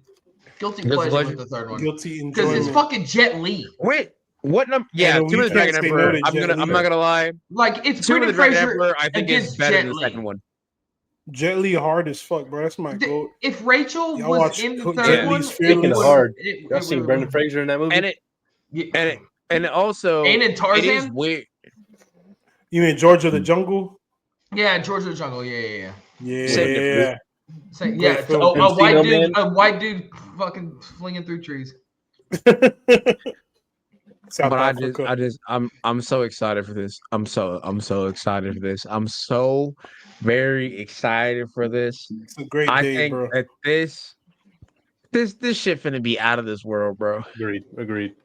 pleasure with the third one. Guilty because it's fucking Jet Li. Wait, what number? Yeah, Tomb of the Dragon Emperor. I'm not gonna lie. Like it's Tomb of the Dragon Fraser Emperor. I think it's better than the second one. Jet Li hard as fuck, bro. That's my goat. If Rachel Y'all was watch in the Jet third one, Li's Fearless? Hard. it Y'all seen Brendan Fraser in that movie? And also, Ain't it Tarzan? It is weird. You mean George of the Jungle? Yeah, George of the Jungle. Yeah. Yeah. It's a white dude fucking flinging through trees. South but Africa. I'm so excited for this. I'm so excited for this. I'm so very excited for this. It's a great I day, think bro. that this shit finna be out of this world, bro. Agreed.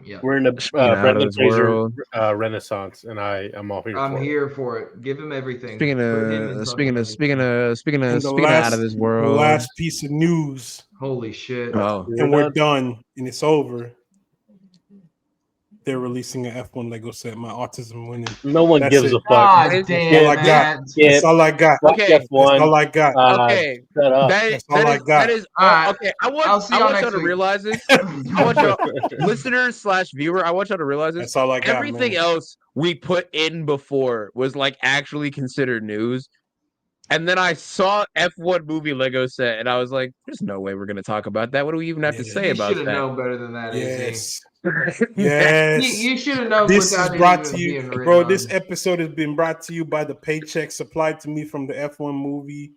Yeah, we're in a Brendan Fraser renaissance, and I'm all here. I'm here for it. Give him everything. Speaking of out of this world, the last piece of news. Holy shit! Oh, and we're done, and it's over. They're releasing an F1 Lego set. My autism winning. No one gives a fuck. God damn, all I got. That's all I got. Okay, that's all I got. Okay, that's all I got. That is okay. I want y'all to realize this. I want y'all, listener/viewer. I want y'all to realize this. That's all I got. Everything else we put in before was like actually considered news. And then I saw F1 movie Lego set, and I was like, "There's no way we're going to talk about that. What do we even have to say about that?" You should have known better than that. Yes. Yes. You should have known. This is brought to you, bro. This episode has been brought to you by the paycheck supplied to me from the F1 movie.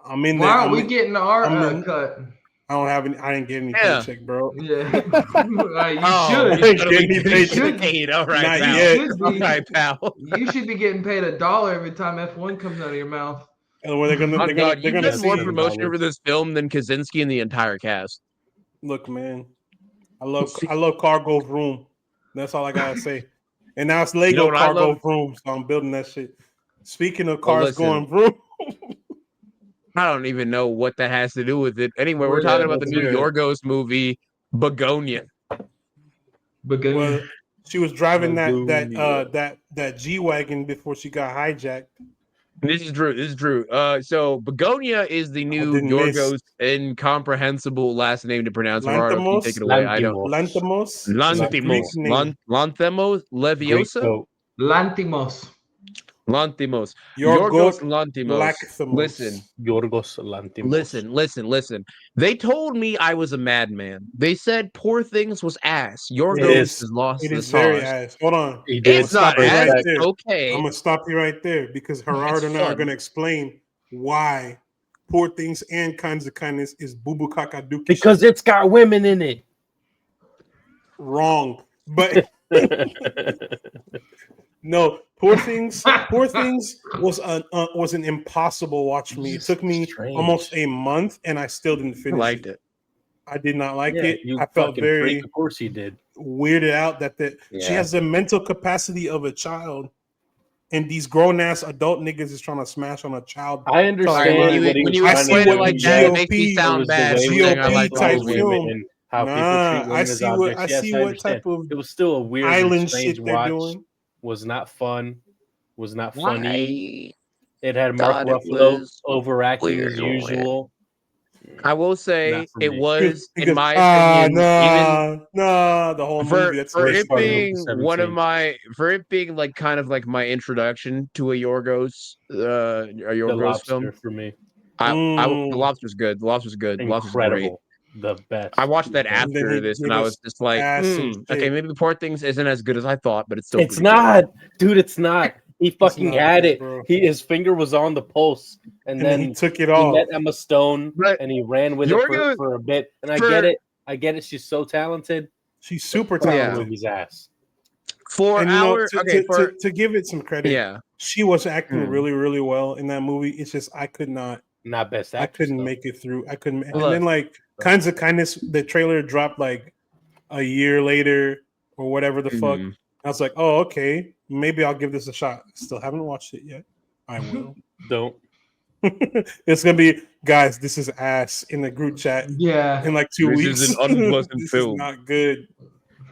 I'm in there. Why aren't we getting our cut? I don't have any. I didn't get any paycheck, bro. Yeah, you should. All right, not pal. yet. All right, pal. You should be getting paid $1 every time F1 comes out of your mouth. And where they're gonna see more promotion for this film than Kaczynski and the entire cast. Look, man, I love Cargo Vroom. That's all I gotta say. And now it's Lego Cargo Vroom, so I'm building that shit. Speaking of cars going vroom. I don't even know what that has to do with it. Anyway, we're talking about the new Yorgos movie, Bugonia. Well, she was driving that G-Wagon before she got hijacked. This is true. So Bugonia is the new Yorgos incomprehensible last name to pronounce. Lanthimos? Take it away. I don't. Lanthimos? Lanthimos Leviosa? Lanthimos. Yorgos Lanthimos. Listen. Yorgos Lanthimos. Listen. They told me I was a madman. They said Poor Things was ass. Yorgos has lost it the is very sauce. ass. Hold on. It's not ass. Right there. Okay. I'm going to stop you right there because Gerard and I are going to explain why Poor Things and Kinds of Kindness is Bubu Kakaduki. Because it's got women in it. Wrong. But no, Poor Things was an impossible watch for me. It took me almost a month, and I still didn't finish. I liked it. I did not like it. I felt very of course he did. Weirded out that she has the mental capacity of a child, and these grown ass adult niggas is trying to smash on a child. I understand when you explain it like that, it makes me sound bad. GOP type film. How I see what type of it was still a weird island shit they're doing. Was not fun. Was not funny. Why? It had Mark Ruffalo overacting as usual. I will say it was, in my opinion, the whole movie. For it being like kind of like my introduction to a Yorgos film for me. The Lobster's good. The Lobster's good. Incredible. The Lobster's great. The best. I watched that after this, and I was just like, okay, maybe Poor Things isn't as good as I thought, but it's still. It's not, good. Dude. It's not. He fucking had it. Bro. His finger was on the pulse, and then he took it off. He met Emma Stone, and he ran with it for a bit. And I get it. She's so talented. She's super talented. His ass. To give it some credit, she was acting really, really well in that movie. It's just I could not. Not best actress, I couldn't make it through. I couldn't. And then like Kinds of Kindness, the trailer dropped like a year later or whatever the fuck. I was like, oh, okay, maybe I'll give this a shot. Still haven't watched it yet. I will. Don't. It's gonna be, guys, this is ass in the group chat. Yeah. In like 2 weeks. This is an unpleasant this film. Is not good.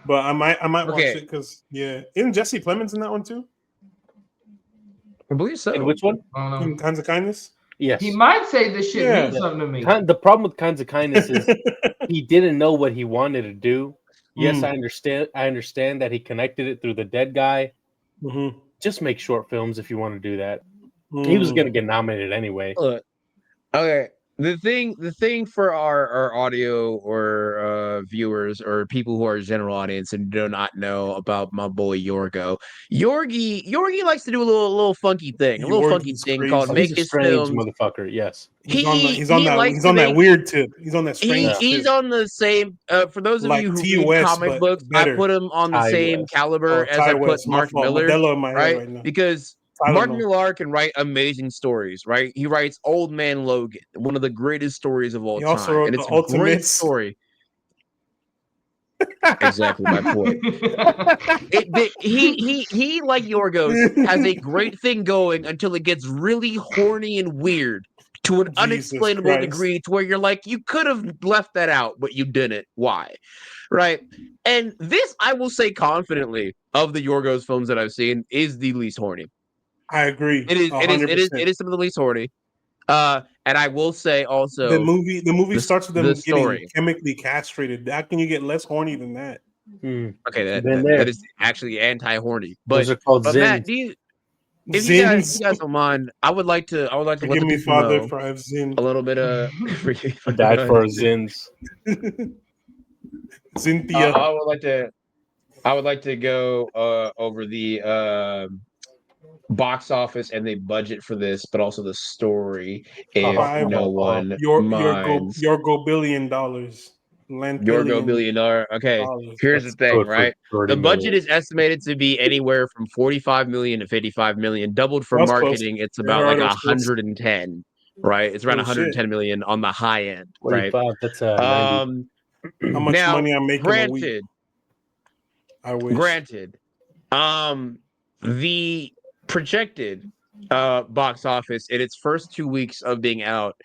But I might watch it because isn't Jesse Plemmons in that one too? I believe so. In which one? In Kinds of Kindness. Yes. He might say this shit means something to me. The problem with Kinds of Kindness is he didn't know what he wanted to do. Yes, I understand. I understand that he connected it through the dead guy. Mm-hmm. Just make short films if you want to do that. He was gonna get nominated anyway. Look, okay. The thing for our audio or viewers or people who are general audience and do not know about my boy Yorgo. Yorgi likes to do a little funky thing, Yorgi's called make his strange films. motherfucker. Yes, he's on that weird tip. He's on that strange tip. He's on the same. For those of you who read comic books, I put him on the same caliber as I put Mark Miller, right? Because Mark Millar can write amazing stories, right? He writes Old Man Logan, one of the greatest stories of all time, and it's a great story. Exactly my point. He like Yorgos has a great thing going until it gets really horny and weird to an unexplainable degree, to where you're like, you could have left that out, but you didn't. Why? Right? And this, I will say confidently, of the Yorgos films that I've seen, is the least horny. I agree. It is some of the least horny. And I will say also the movie starts with them getting chemically castrated. How can you get less horny than that? Okay, that is actually anti-horny. But, those are called zins. Matt, if you guys don't mind, I would like to let the people know for I've zinned. A little bit of I died for zins. Cynthia. I would like to go over the box office and the budget for this, but also the story. If no one minds, Yorgo $1 billion. Yorgo billionaire. Okay, here's the thing, right? The budget is estimated to be anywhere from 45 million to 55 million. Doubled for marketing, it's about like 110. Right, it's around 110 million on the high end. Right, that's how much money I'm making a week. I wish. Granted, the projected box office in its first 2 weeks of being out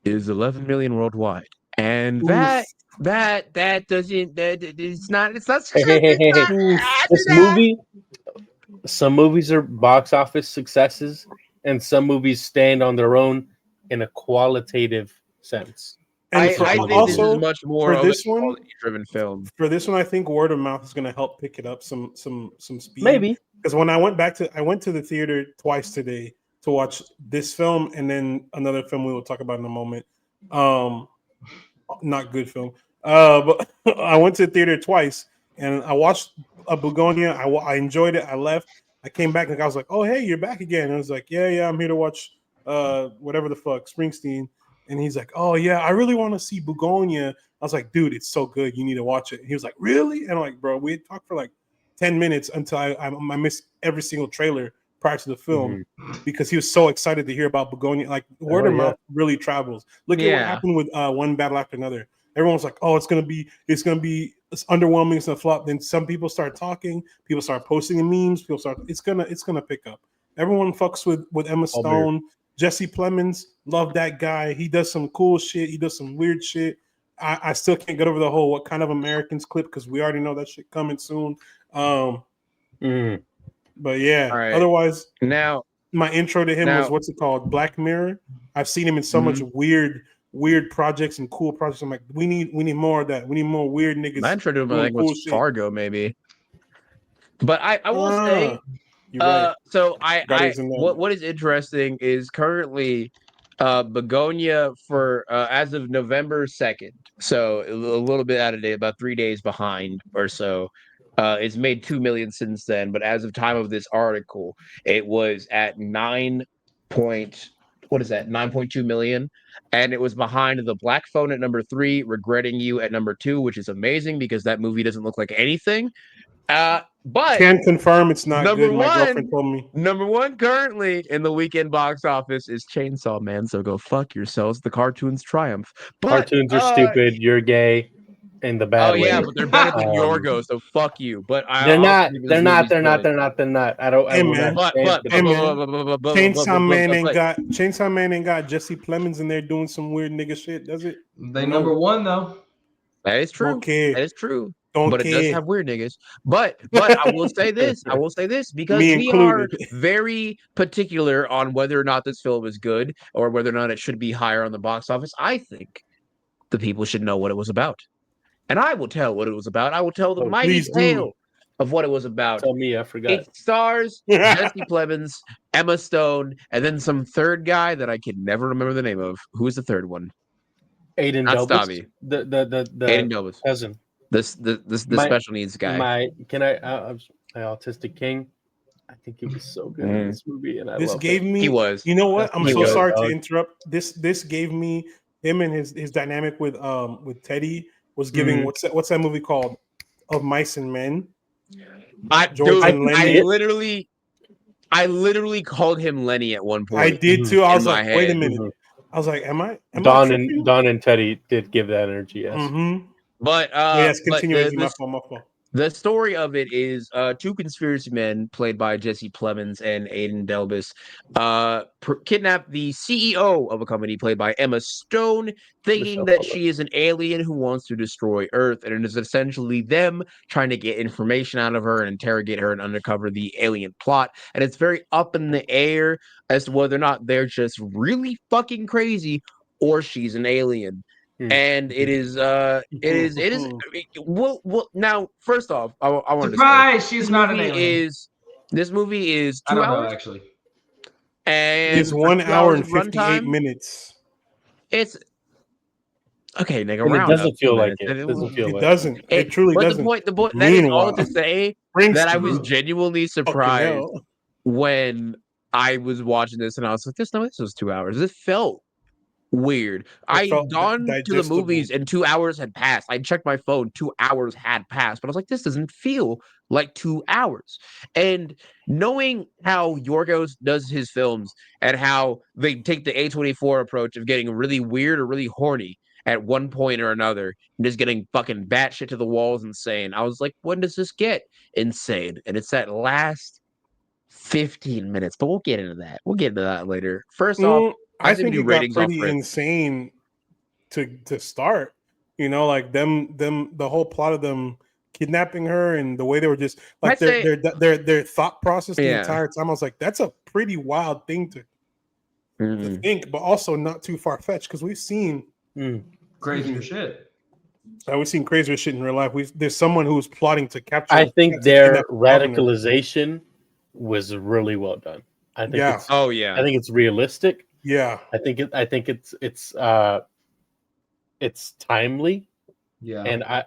is 11 million worldwide, and that doesn't it's not this movie. Some movies are box office successes, and some movies stand on their own in a qualitative sense. And I think this is much more of a quality-driven film. For this one, I think word of mouth is going to help pick it up some speed. Maybe, because when I went to the theater twice today to watch this film and then another film we will talk about in a moment. Not good film. But I went to the theater twice and I watched a Bugonia. I enjoyed it. I left. I came back and I was like, "Oh, hey, you're back again." And I was like, "Yeah, I'm here to watch whatever the fuck, Springsteen." And he's like, "Oh yeah, I really want to see Bugonia." I was like, "Dude, it's so good. You need to watch it." And he was like, "Really?" And I'm like, "Bro, we had talked for like 10 minutes until I missed every single trailer prior to the film because he was so excited to hear about Bugonia. Like word of mouth really travels. Look at what happened with One Battle After Another. Everyone's like, "Oh, it's underwhelming. It's gonna flop." Then some people start talking. People start posting the memes. It's gonna pick up. Everyone fucks with Emma Stone. Jesse Plemmons, love that guy. He does some cool shit. He does some weird shit. I still can't get over the whole "What Kind of Americans" clip because we already know that shit coming soon. But yeah, otherwise, now my intro to him was what's it called? Black Mirror. I've seen him in so much weird projects and cool projects. I'm like, we need more of that. We need more weird niggas. My intro to him I think was Fargo, maybe. But I will say. Right. So what is interesting is currently Bugonia for as of November 2nd, so a little bit out of date, about 3 days behind or so. It's made 2 million since then, but as of time of this article, it was at 9.2 million, and it was behind The Black Phone at number 3, Regretting You at number 2, which is amazing because that movie doesn't look like anything. But can confirm it's not good. My girlfriend told me. Number 1 currently in the weekend box office is Chainsaw Man. So go fuck yourselves. The cartoons triumph. But, cartoons are stupid. You're gay. In the bad way. Oh yeah, but they're better than Yorgos. So fuck you. But they're not. They're not. I don't. Hey man. Chainsaw Man ain't got Jesse Plemons in there doing some weird nigga shit, does it? They number 1 though. That is true. That is true. But it does have weird niggas. But I will say this. Because we are very particular on whether or not this film is good or whether or not it should be higher on the box office. I think the people should know what it was about. And I will tell what it was about. I will tell the mighty tale of what it was about. Tell me, I forgot. It stars Jesse Plemons, Emma Stone, and then some third guy that I can never remember the name of. Who is the third one? Aiden Not Delbus, Stabby. the Aiden Delbus. cousin. The special needs guy. My autistic king. I think he was so good in this movie, and this gave me. He was. You know what? I'm so sorry to interrupt. This gave me him and his dynamic with Teddy was giving what's that movie called? Of Mice and Men. I literally called him Lenny at one point. I did too. I was like, wait a minute. I was like, am I Don and Teddy did give that energy, yes. Mm-hmm. But yes, continue. My fault. The story of it is two conspiracy men played by Jesse Plemons and Aiden Delbus kidnap the CEO of a company played by Emma Stone, thinking that she is an alien who wants to destroy Earth, and it is essentially them trying to get information out of her and interrogate her and uncover the alien plot. And it's very up in the air as to whether or not they're just really fucking crazy or she's an alien. And it is well now first off I want to say she's not an alien. This movie is 2 hours know, actually, and it's 1 hour and 58 minutes. It's okay, nigga. It doesn't feel like it. It doesn't. It truly doesn't. The point that is all to say that I was genuinely surprised when I was watching this and I was like, this was 2 hours. It felt weird. I had gone to the movies and 2 hours had passed. I checked my phone, 2 hours had passed, but I was like, this doesn't feel like 2 hours. And knowing how Yorgos does his films and how they take the A24 approach of getting really weird or really horny at one point or another and just getting fucking batshit to the walls insane, I was like, when does this get insane? And it's that last 15 minutes, but we'll get into that. We'll get into that later. First off, I think it got pretty insane to start. You know, like them the whole plot of them kidnapping her and the way they were just like their thought process the entire time. I was like, that's a pretty wild thing to think, but also not too far fetched because we've seen crazier shit. We've seen crazier shit in real life. There's someone who's plotting to capture. I think their radicalization was really well done. I think I think it's realistic. Yeah, I think it's timely. Yeah, and I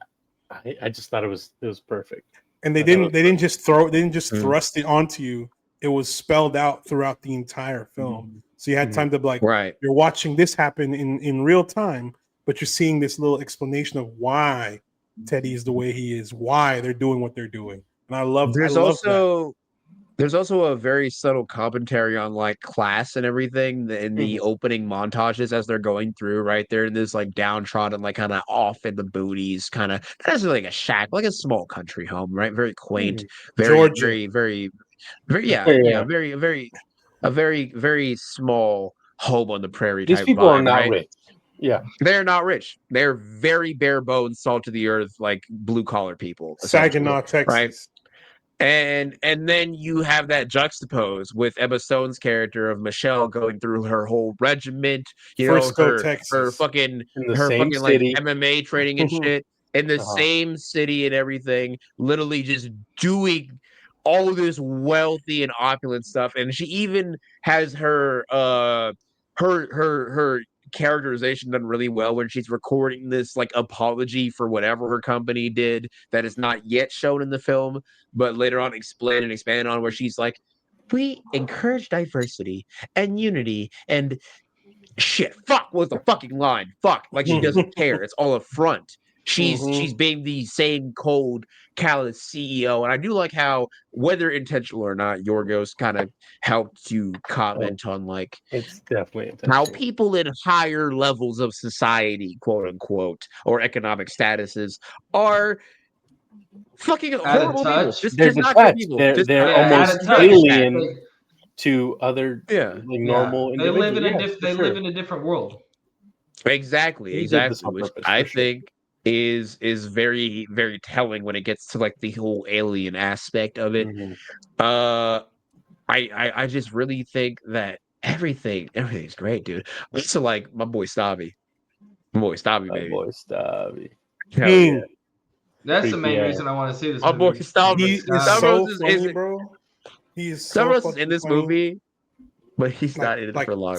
just thought it was perfect. And they didn't just thrust it onto you. It was spelled out throughout the entire film, so you had time to be like, you're watching this happen in real time, but you're seeing this little explanation of why Teddy is the way he is, why they're doing what they're doing, and I love. There's also a very subtle commentary on like class and everything in the opening montages as they're going through, right? They're in this like downtrodden, like kind of off in the booties, kind of not like a shack, like a small country home, right? Very quaint, very small home on the prairie. These people are not rich. Yeah, they're not rich. They're very bare bones, salt of the earth, like blue collar people. Saginaw, Texas, right? And then you have that juxtapose with Emma Stone's character of Michelle going through her whole regiment, Frisco, her fucking like MMA training and shit in the same city and everything, literally just doing all this wealthy and opulent stuff. And she even has her characterization done really well when she's recording this like apology for whatever her company did that is not yet shown in the film, but later on expand on, where she's like, we encourage diversity and unity and shit. Fuck was the fucking line. Fuck, like she doesn't care. It's all a front. She's being the same cold, callous CEO, and I do like how, whether intentional or not, Yorgos kind of helped to comment on like it's definitely how people in higher levels of society, quote unquote, or economic statuses are fucking horrible people. They're people. They're almost alien to other normal. They live in a different world. Exactly. Which I think is very, very telling when it gets to like the whole alien aspect of it. I just really think that everything's great, dude. Also, like my boy Stabby, baby. My boy Stabby. King. That's the main reason I want to see this movie. Boy, Stavros. He is so funny, bro. He is so Stavros is in this movie, but he's not in it for long.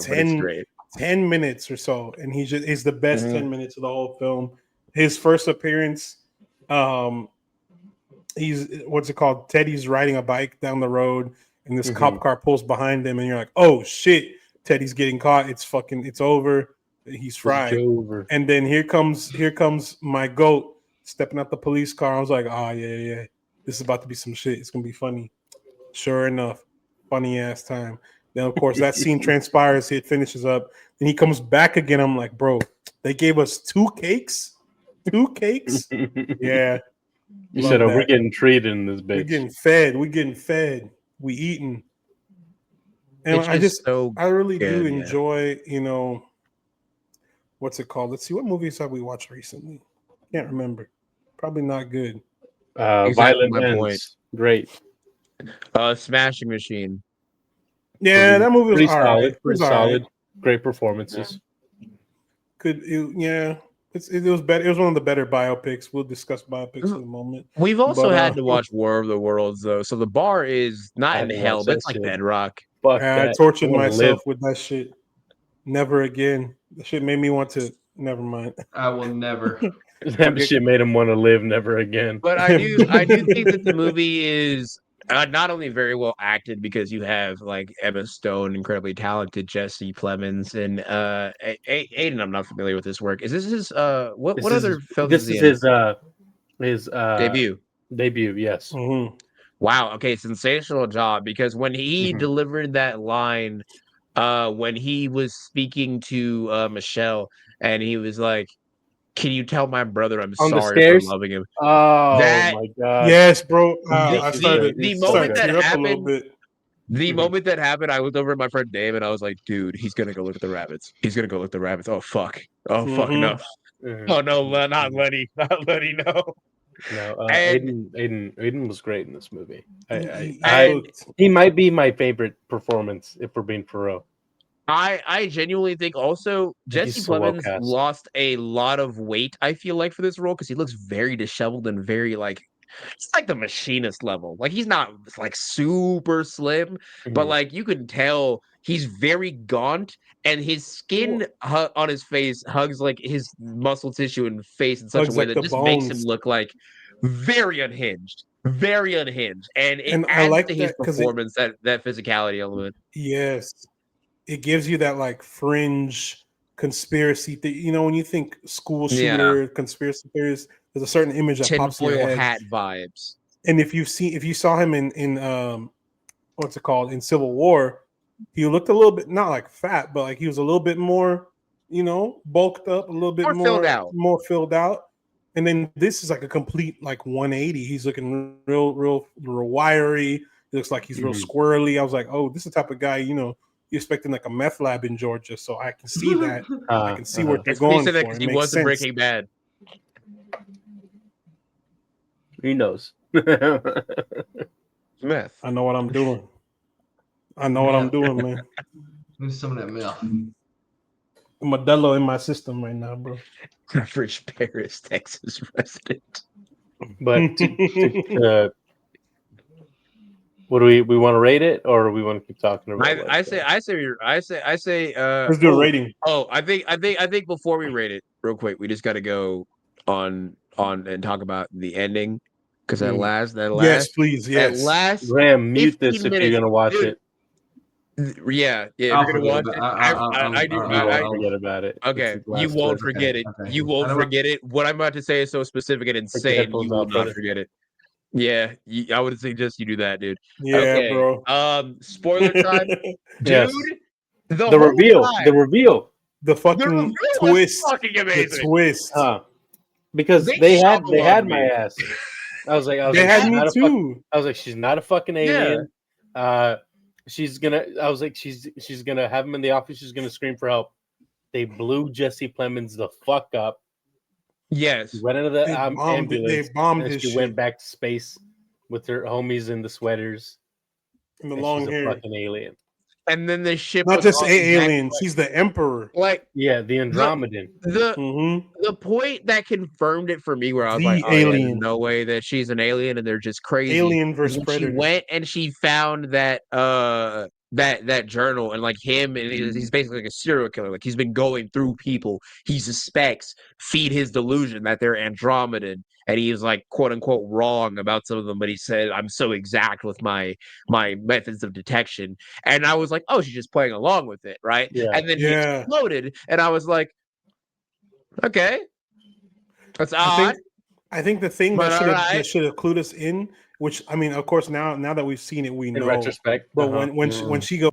10 minutes or so, and he just is the best 10 minutes of the whole film. His first appearance, he's what's it called? Teddy's riding a bike down the road, and this cop car pulls behind him, and you're like, "Oh shit, Teddy's getting caught. It's over. He's fried." And then here comes my goat stepping out the police car. I was like, "Oh yeah, this is about to be some shit. It's gonna be funny." Sure enough, funny ass time. Then of course that scene transpires. It finishes up, and he comes back again. I'm like, "Bro, they gave us 2 cakes." 2 cakes? Yeah. You said, we're getting treated in this bitch. We're getting fed. We eating. And I really do enjoy, what's it called? Let's see, what movies have we watched recently? Can't remember. Probably not good. Violent Ends. Great. Smashing Machine. Yeah, that movie was solid. Pretty solid. Great performances. It was better. It was one of the better biopics. We'll discuss biopics in a moment. We've also had to watch War of the Worlds, though. So the bar is not in hell, but it's like bedrock. I tortured myself with that shit. Never again. That shit made me want to. Never mind. I will never. That shit made him want to live never again. But I do think that the movie is not only very well acted because you have like Emma Stone, incredibly talented Jesse Plemons, and Aiden. I'm not familiar with this work. Is this his what other film? This is his debut. Debut, yes. Mm-hmm. Wow. Okay, sensational job, because when he delivered that line, when he was speaking to Michelle, and he was like, "Can you tell my brother I'm sorry for loving him?" Oh my god! Yes, bro. The moment that happened, I looked over at my friend Dave, and I was like, "Dude, he's gonna go look at the rabbits. He's gonna go look at the rabbits. Oh fuck! Oh fuck! No! Oh no! Not Lenny! Not Lenny! No!" No, Aiden was great in this movie. He might be my favorite performance, if we're being for real. I genuinely think also Jesse Plemons lost a lot of weight, I feel like, for this role, because he looks very disheveled and very like it's like the Machinist level. Like he's not like super slim, but like you can tell he's very gaunt, and his skin on his face hugs like his muscle tissue and face in such a way that just makes him look like very unhinged. Very unhinged. And it adds to his performance, that physicality element. Yes. It gives you that like fringe conspiracy thing. You know, when you think school shooter, conspiracy theories, there's a certain image that pops in your head. Hat vibes. And if you saw him in what's it called, in Civil War, he looked a little bit, not like fat, but like he was a little bit more, bulked up, a little bit more filled out. And then this is like a complete like 180. He's looking real wiry. He looks like he's real squirrely. I was like, oh, this is the type of guy, you're expecting like a meth lab in Georgia. So I can see that. I can see what they're going for. He wasn't Breaking Bad. He knows. Meth. I know what I'm doing. Man. Need some of that meth. Modelo in my system right now, bro. Average Paris, Texas resident. But what do we want to rate it, or do we want to keep talking about it? Let's do a rating. Oh, I think before we rate it, real quick, we just got to go on and talk about the ending, because that last yes, please, yes. That last Ram, mute this if you're gonna watch it. Yeah, you're gonna watch it. I forget about it. Okay, you won't forget it. Okay. You won't forget it. What I'm about to say is so specific and insane. You will not forget it. Yeah, I would suggest you do that, dude. Yeah, okay. Bro. Spoiler time, dude. Yes. The reveal, the fucking twist, the twist. Because they had my ass. I was like, they had me too. I was like, she's not a fucking alien. Yeah. She's gonna have him in the office. She's gonna scream for help. They blew Jesse Plemons the fuck up. Yes, she went into the ambulance. They bombed his shit. Went back to space with her homies in the sweaters and the long hair. A fucking alien. and then the ship not was just on aliens. He's the emperor. Like the Andromedan. The point that confirmed it for me, where I was like, oh, alien. yeah, there's no way that she's an alien and they're just crazy. Alien versus when Predator. She went and she found that that journal, and like him, and he's basically like a serial killer. Like he's been going through people he suspects feed his delusion that they're Andromedan, and he was like quote unquote wrong about some of them, but he said I'm so exact with my methods of detection, and I was like, oh, she's just playing along with it, right? Yeah. And then he exploded, and I was like, okay, that's odd. I think the thing that should have clued us in, which I mean, of course, now that we've seen it, we know. In retrospect, but when she goes,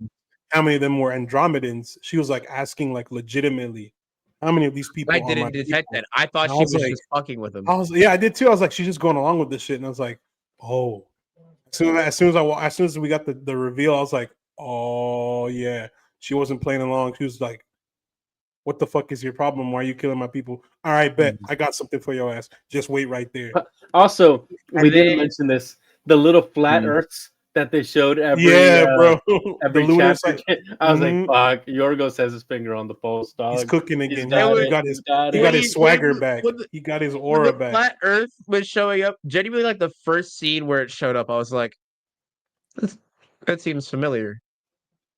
how many of them were Andromedans? She was like asking like legitimately, how many of these people? I didn't detect that. I thought she was like, just fucking with them. I did too. I was like, she's just going along with this shit, and I was like, oh. As soon as we got the reveal, I was like, oh yeah, she wasn't playing along. She was like, what the fuck is your problem? Why are you killing my people? All right, bet. I got something for your ass. Just wait right there. Also, we didn't mention this. The little flat Earths that they showed every bro. every chapter. I was like, fuck, Yorgos has his finger on the pulse, dog. He's cooking again. He got his swagger back. He got his aura back. Flat Earth was showing up. Genuinely, like the first scene where it showed up, I was like, that seems familiar.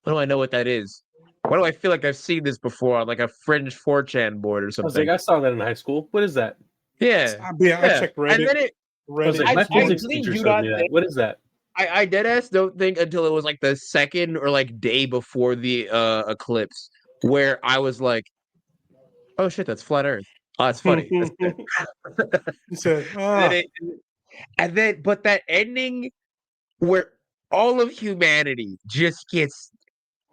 What do I know what that is? Why do I feel like I've seen this before on like a fringe 4chan board or something? I was like, I saw that in high school. What is that? Yeah. I checked Reddit. And then my physics teacher showed me that. What is that? I deadass don't think until it was like the second or like day before the eclipse where I was like, oh shit, that's flat Earth. Oh, that's funny. And then, but that ending where all of humanity just gets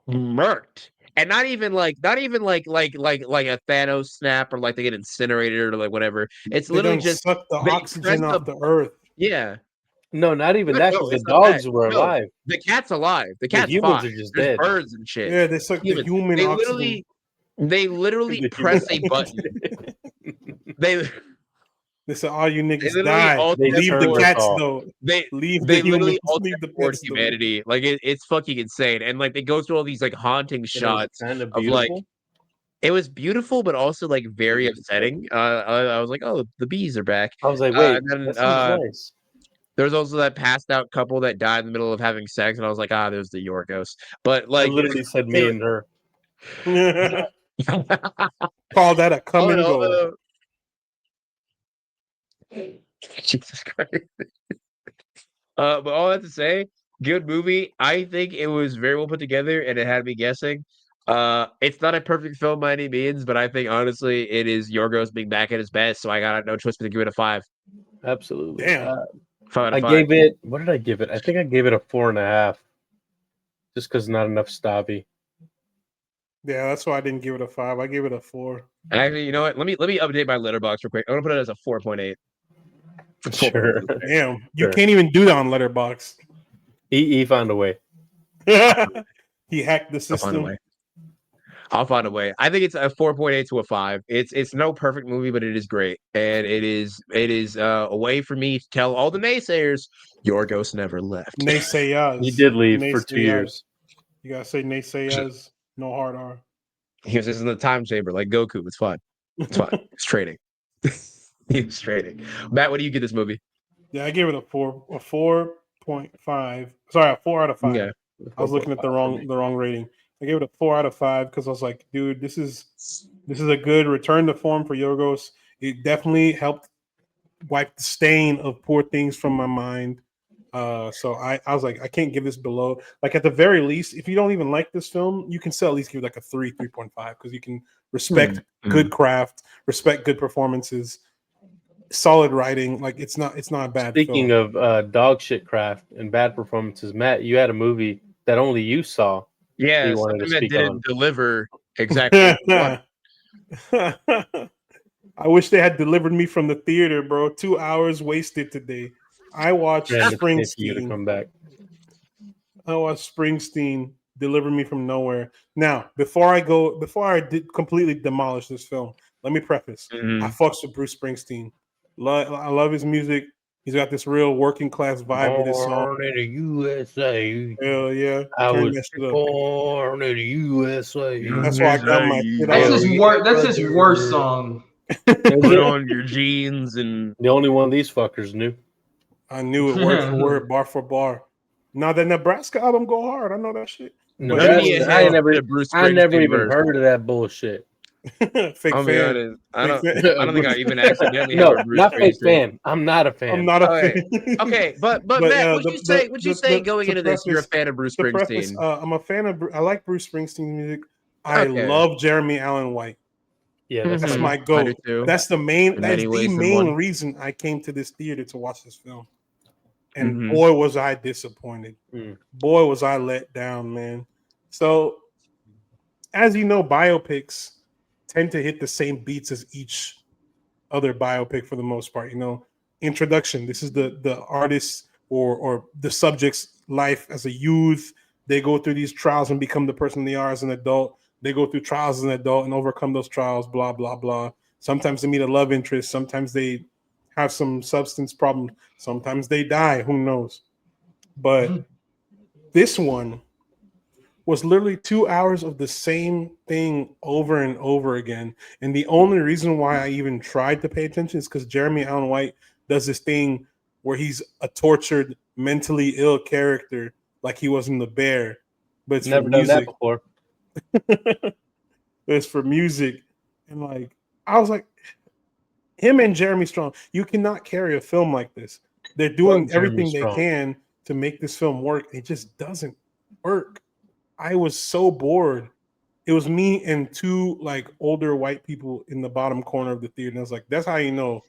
murked, and not even like a Thanos snap or like they get incinerated or like whatever. It's literally just suck the oxygen off the Earth. Yeah. No, not even that, because the dogs were alive. The cat's alive. The cat's humans fine. are just There's dead. birds and shit. Yeah, they suck the human oxygen. They literally press a button. They said, all you niggas die. Leave the cats though. Leave the humans. Leave the pets humanity. Like it's fucking insane. And like they go through all these like haunting shots of like it was beautiful, but also like very upsetting. I was like, oh, the bees are back. I was like, wait, that sounds nice. There's also that passed out couple that died in the middle of having sex, and I was like, there's the Yorgos. But like, I literally said me and her. Call that a come and go. Jesus Christ. But all that to say, good movie. I think it was very well put together, and it had me guessing. It's not a perfect film by any means, but I think honestly, it is Yorgos being back at his best. So I got no choice but to give it a 5. Absolutely. Damn. I gave it. What did I give it? I think I gave it a 4.5. Just because not enough Stabby. Yeah, that's why I didn't give it a 5. I gave it a 4. Actually, you know what? Let me update my letterbox real quick. I'm gonna put it as a 4.8. Sure. Damn, you can't even do that on Letterboxd. He found a way. He hacked the system. I'll find a way. I think it's a 4.8 to a 5. It's no perfect movie, but it is great, and it is a way for me to tell all the naysayers Yorgos never left. Naysayers. He did leave for 2 years. You gotta say naysayers. No hard R. He was just in the time chamber like Goku. It's fine. It's fine. It's trading. He's trading. Matt, what do you give this movie? Yeah, I gave it a 4.5. Sorry, a 4 out of 5. Yeah. I was looking at the wrong rating. I gave it a 4 out of 5 because I was like, dude, this is a good return to form for Yorgos. It definitely helped wipe the stain of Poor Things from my mind. So I was like, I can't give this below. Like at the very least, if you don't even like this film, you can still at least give it like a 3.5 because you can respect good craft, respect good performances, solid writing. Like it's not a bad. Speaking film. of dog shit craft and bad performances, Matt, you had a movie that only you saw. Yeah, something that didn't deliver exactly. I wish they had delivered me from the theater, bro. 2 hours wasted today. I watched Springsteen. Come back. I watched Springsteen deliver me from nowhere. Now, before I completely demolish this film, let me preface. I fucks with Bruce Springsteen. I love his music. He's got this real working class vibe with his song. Born in the USA. Hell yeah. I was born in the USA. That's why I got my shit That's his worst song. Put on your jeans and the only one these fuckers knew. I knew it word for word, bar for bar. Now the Nebraska album go hard. I know that shit. No, I never even heard of that bullshit. Fake fan. I don't think I even accidentally have a Bruce not fake fan. I'm not a fan. I'm not a fan. Okay, but Matt, would you say going into this, you're a fan of Bruce Springsteen? I'm a fan of. I like Bruce Springsteen music. I love Jeremy Allen White. Yeah, that's my go. That's the main. That's the main reason I came to this theater to watch this film. And boy, was I disappointed. Boy, was I let down, man. So, as you know, biopics tend to hit the same beats as each other biopic for the most part. You know, introduction. This is the artist or the subject's life as a youth. They go through these trials and become the person they are as an adult. They go through trials as an adult and overcome those trials, blah, blah, blah. Sometimes they meet a love interest. Sometimes they have some substance problem. Sometimes they die. Who knows? But this one was literally 2 hours of the same thing over and over again. And the only reason why I even tried to pay attention is because Jeremy Allen White does this thing where he's a tortured, mentally ill character, like he was in The Bear. But it's never done that before. It's for music. And like, I was like, him and Jeremy Strong, you cannot carry a film like this. They're doing everything they can to make this film work. It just doesn't work. I was so bored. It was me and two like older white people in the bottom corner of the theater. And I was like, that's how you know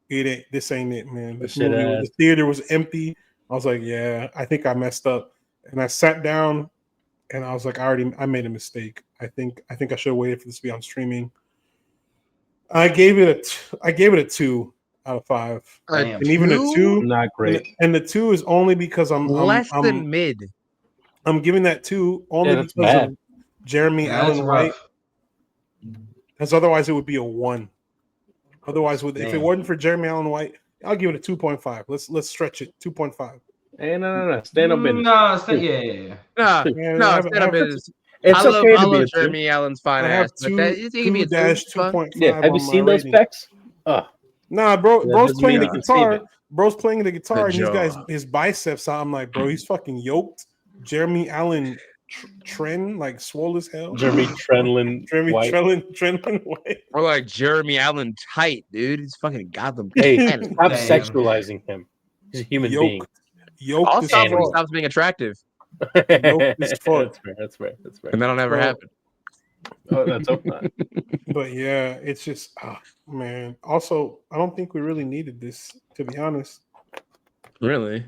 this ain't it, man. This movie, the theater was empty. I was like, yeah, I think I messed up. And I sat down and I was like, I made a mistake. I think I should have waited for this to be on streaming. I gave it a 2 out of 5. And even a 2, not great. And the 2 is only because I'm less than mid. I'm giving that 2 only because of Jeremy Allen White. Because otherwise it would be a 1. Otherwise, if it wasn't for Jeremy Allen White, I'll give it a 2.5. Let's stretch it. 2.5. Hey, no. Stand up business. No, stand up business. I love Jeremy Allen's fine ass. But it can be a 2.5. Yeah, have you seen those specs? Nah, bro's playing the guitar. Bro's playing the guitar, and these guys, his biceps out. I'm like, bro, he's fucking yoked. Jeremy Allen Tren, like swole as hell. Jeremy Trenlin White. Or like Jeremy Allen tight, dude. He's fucking got them. Hey, stop sexualizing him. He's a human being. I'll stop when he stops being attractive. That's fair. And that'll never happen. Oh, let's hope not. But yeah, it's just, man. Also, I don't think we really needed this, to be honest. Really?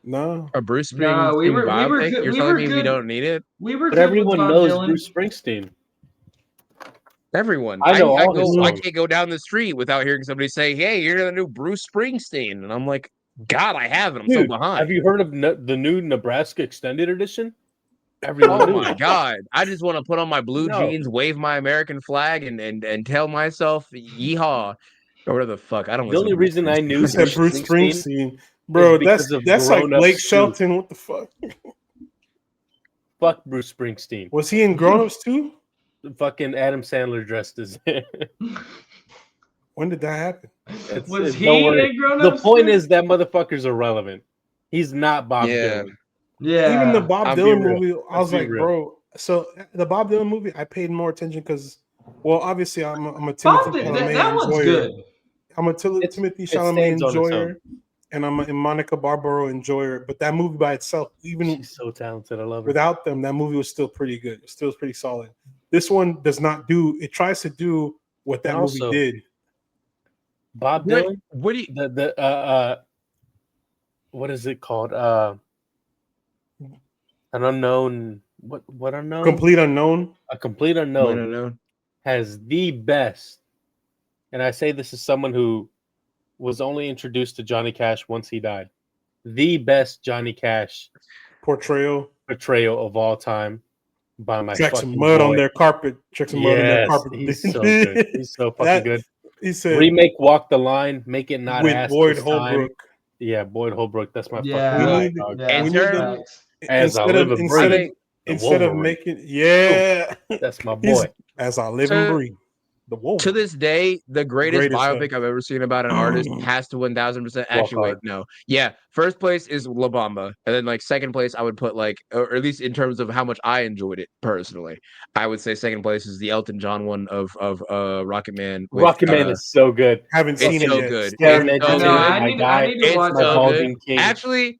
No. A Bruce Springsteen biopic? You're telling me we don't need it? But everyone knows Bruce Springsteen. Everyone. I can't go down the street without hearing somebody say, "Hey, you're the new Bruce Springsteen," and I'm like, God, I haven't. I'm so behind. Have you heard of the new Nebraska Extended Edition? My God. I just want to put on my blue jeans, wave my American flag, and tell myself, yeehaw. Or whatever the fuck. I don't know. The only reason I knew Bruce Springsteen. Bro, that's like Blake Shelton. What the fuck? Fuck Bruce Springsteen. Was he in Grown Ups too? Fucking Adam Sandler dressed as him. When did that happen? Was he in Grown Ups? The point is that motherfucker's irrelevant. He's not Bob Dylan. Yeah. Even the Bob Dylan movie, I was like, bro. So the Bob Dylan movie, I paid more attention because, well, obviously I'm a Timothy Chalamet enjoyer. I'm a Timothy Chalamet enjoyer, and I'm a Monica Barbaro enjoyer. But that movie by itself, even she's so talented, I love her. Without them, that movie was still pretty good. It still was pretty solid. This one does not do. It tries to do what that movie did. Bob Dylan. What do you what is it called? An unknown. What unknown? Complete unknown. A complete unknown has the best. And I say this as someone who was only introduced to Johnny Cash once he died. The best Johnny Cash portrayal of all time. By my Check some mud on their carpet. Check some mud on their carpet. He's so good. He's so fucking good. He said remake Walk the Line, make it not with ass Boyd this Holbrook. time. Yeah, Boyd Holbrook. That's my Yeah, fucking guy, need- dog. yeah. we need them As I live and breathe. instead of making That's my boy. As I live and breathe. The Wolverine. To this day, the greatest biopic I've ever seen about an artist has to 1000%. Actually, wait, no. Yeah, first place is La Bamba, and then like second place, I would put like, or at least in terms of how much I enjoyed it personally, I would say second place is the Elton John one of Rocket Man. Rocket Man is so good. Haven't seen it yet. Good. It's so good. I need to watch it. Actually,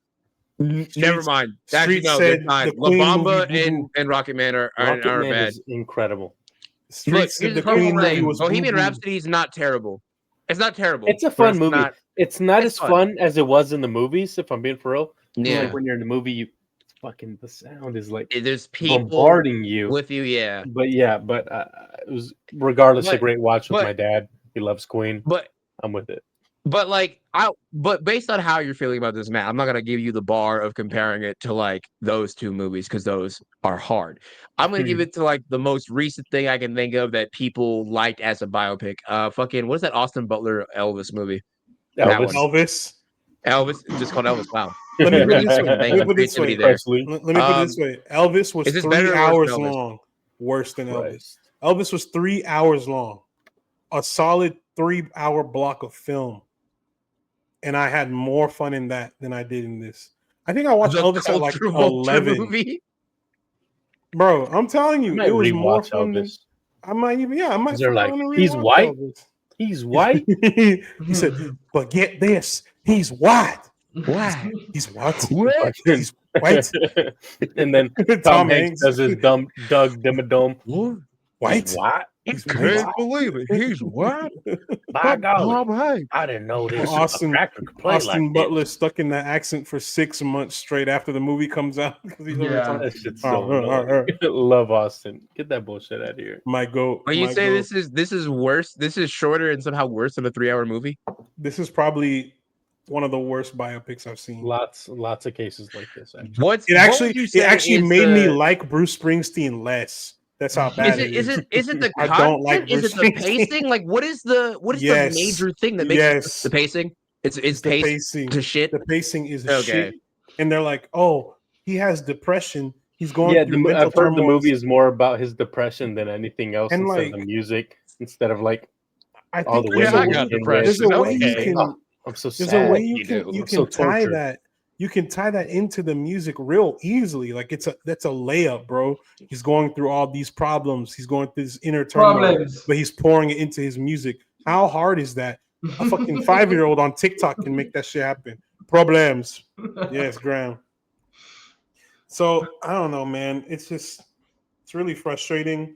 never mind. Actually, Street no, said La Bamba and Rocket Man are bad. Is incredible. Look, here's the thing. Bohemian Rhapsody is not terrible. It's not terrible. It's a fun movie. It's not as fun as it was in the movies, if I'm being for real. Yeah. Like when you're in the movie, fucking the sound is like there's people bombarding you with you. Yeah. But it was regardless a great watch with my dad. He loves Queen. But I'm with it. But but based on how you're feeling about this, Matt, I'm not gonna give you the bar of comparing it to like those two movies because those are hard. I'm gonna give it to like the most recent thing I can think of that people liked as a biopic. Fucking what's that Austin Butler Elvis movie? Elvis. It's just called Elvis. Wow. Let me put it this way. Elvis was 3 hours long. Worse than Elvis. Elvis was 3 hours long. A solid 3-hour block of film. And I had more fun in that than I did in this. I think I watched Elvis at like 11. Movie? Bro, I'm telling you, it was more fun than I might even. Yeah, I might. They're like, he's white. Elvis. He's white. He said, but get this, he's white. Why? He's what? He's white. And then Tom Hanks does his dumb Doug Dimmadome. White. What? I can't believe it. He's what? By golly, I didn't know this. Austin Butler stuck in that accent for 6 months straight after the movie comes out. That shit's so love Austin. Get that bullshit out of here. But you say this is worse? This is shorter and somehow worse than a 3-hour movie? This is probably one of the worst biopics I've seen. Lots of cases like this. Actually. It actually made me like Bruce Springsteen less. That's how bad it is. Is it the content? I don't like Is it the pacing? Like, what is the major thing that makes the pacing? It's the pacing to shit. The pacing is shit. And they're like, oh, he has depression. He's going through mental I've heard the movie is more about his depression than anything else, and instead of the music, instead of like all the women. There's a way you can. I'm so sad. There's a way you can tie that. You can tie that into the music real easily. Like that's a layup, bro. He's going through all these problems. He's going through this inner turmoil, but he's pouring it into his music. How hard is that? A fucking 5-year-old on TikTok can make that shit happen. Problems. Yes, Graham. So I don't know, man. It's really frustrating.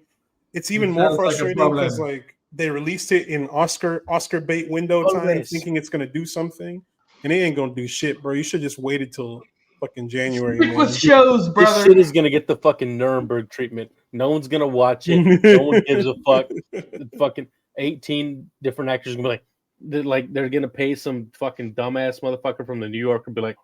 It's even more frustrating because like they released it in Oscar bait window time, thinking it's gonna do something. And it ain't gonna do shit, bro. You should just wait until fucking January. Stick with shows, brother. This shit is gonna get the fucking Nuremberg treatment. No one's gonna watch it. No one gives a fuck. Fucking 18 different actors gonna be like, they're gonna pay some fucking dumbass motherfucker from the New Yorker and be like,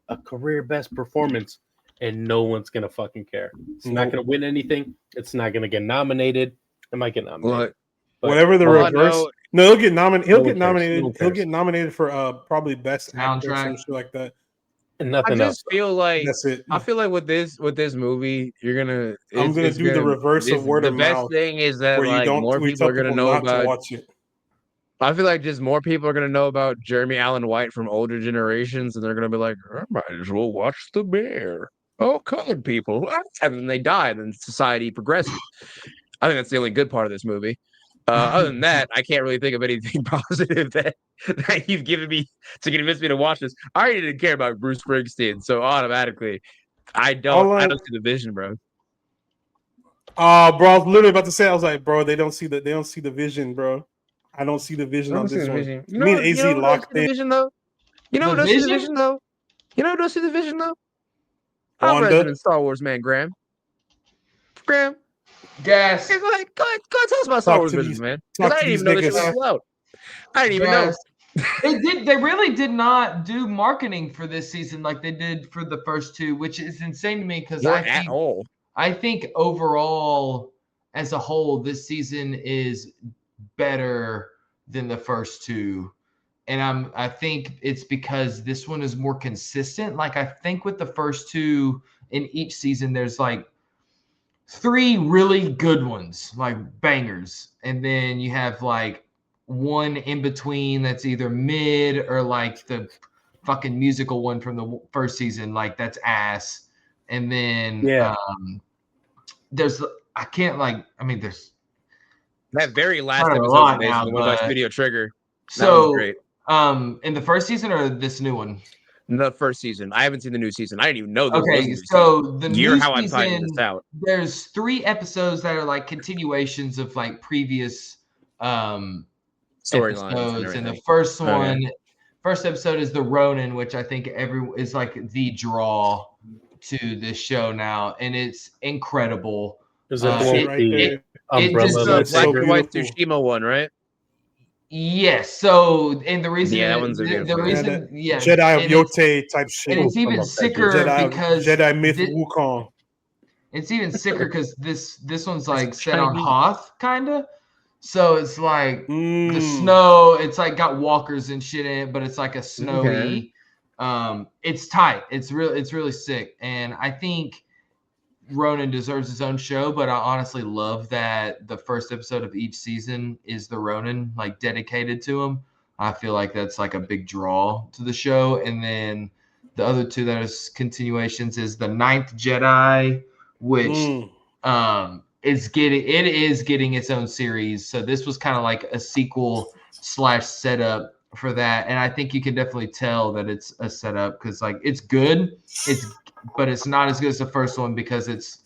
a career best performance, and no one's gonna fucking care. It's not gonna win anything. It's not gonna get nominated. It might get nominated. Whatever the reverse. No, he'll get nominated. He'll get nominated for probably best actor or some shit like that. And nothing else. Feel like that's it. I feel like with this movie, you're gonna. I'm gonna do the reverse of word of mouth. The best thing is that like more people are gonna know about. Watch it. I feel like just more people are gonna know about Jeremy Allen White from older generations, and they're gonna be like, I might as well watch The Bear. Oh, colored people, and then they die, and then society progresses. I think that's the only good part of this movie. Other than that, I can't really think of anything positive that you've given me to convince me to watch this. I already didn't care about Bruce Springsteen, so automatically, I don't see the vision, bro. Bro, I was literally about to say, I was like, bro, they don't see the vision, bro. I don't see the vision on this one. Me and AZ locked in. You know who don't see the vision though? You know who don't see the vision though? I'm Resident Star Wars man, Graham. Gas. Go ahead, tell us about Star Wars visions, man. Because I didn't even know this was out. I didn't even know. They really did not do marketing for this season like they did for the first two, which is insane to me because I think overall, as a whole, this season is better than the first two. And I think it's because this one is more consistent. Like I think with the first two in each season, there's like 3 really good ones, like bangers. And then you have like one in between that's either mid or like the fucking musical one from the first season, like that's ass. And then there's there's that very last episode the one about Studio Trigger. So great. In the first season or this new one? The first season. I haven't seen the new season. I didn't even know. Okay, so the new how season, I'm finding this out. There's 3 episodes that are like continuations of like previous storylines. And the first one, first episode is the Ronin, which I think is like the draw to this show now, and it's incredible. There's a umbrella. It's the black and white Tsushima one, right? Yes. So, and the reason, that one's the reason, Jedi of Yote type shit. And it's even sicker because Jedi myth Wukong. It's even sicker because this one's like set on Hoth, kind of. So it's like the snow. It's like got walkers and shit in it, but it's like a snowy. It's tight. It's really sick, and I think Ronin deserves his own show, but I honestly love that the first episode of each season is the Ronin, like dedicated to him. I feel like that's like a big draw to the show. And then the other 2 that is continuations is the 9th Jedi, which is getting its own series. So this was kind of like a sequel / setup for that. And I think you can definitely tell that it's a setup because like it's good. But it's not as good as the first one because it's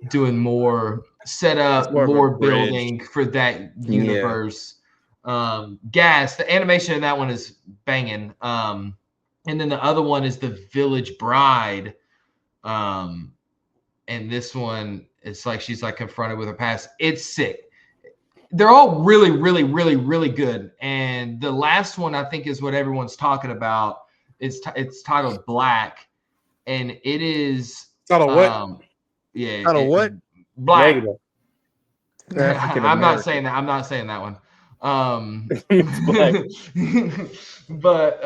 doing more setup, more building for that universe. Gas, the animation in that one is banging. And then the other one is the Village Bride. And this one, it's like she's like confronted with her past. It's sick. They're all really, really, really, really good. And the last one, I think, is what everyone's talking about. It's titled Black. And it is titled what? Yeah. Titled what? Black. I'm not saying that. I'm not saying that one. But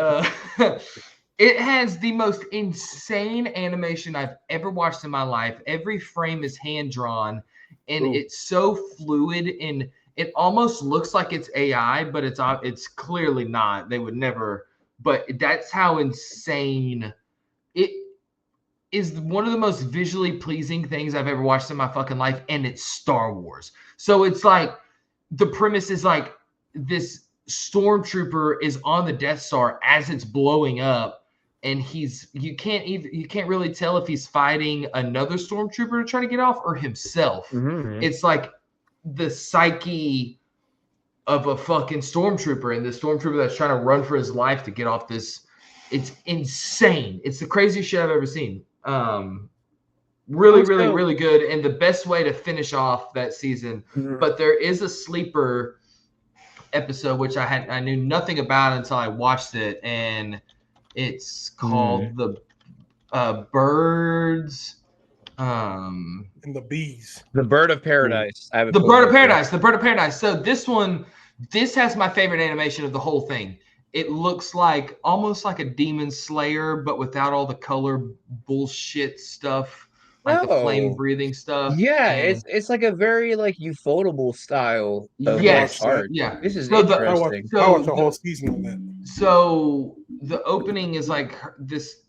it has the most insane animation I've ever watched in my life. Every frame is hand drawn, and it's so fluid, and it almost looks like it's AI, but it's clearly not. They would never. But that's how insane it is. One of the most visually pleasing things I've ever watched in my fucking life, and it's Star Wars. So it's like the premise is like this stormtrooper is on the Death Star as it's blowing up, and you can't really tell if he's fighting another stormtrooper to try to get off or himself. It's like the psyche of a fucking stormtrooper, and the stormtrooper that's trying to run for his life to get off this. It's insane. It's the craziest shit I've ever seen. Really good, and the best way to finish off that season. But there is a sleeper episode which I knew nothing about until I watched it, and it's called the birds and the bees. The Bird of Paradise. The Bird of Paradise. So this has my favorite animation of the whole thing. It looks like almost like a Demon Slayer, but without all the color bullshit stuff, like the flame breathing stuff. Yeah, it's like a very like ufotable style of art. Yeah, this is interesting. I watched the whole season of that. So the opening is like this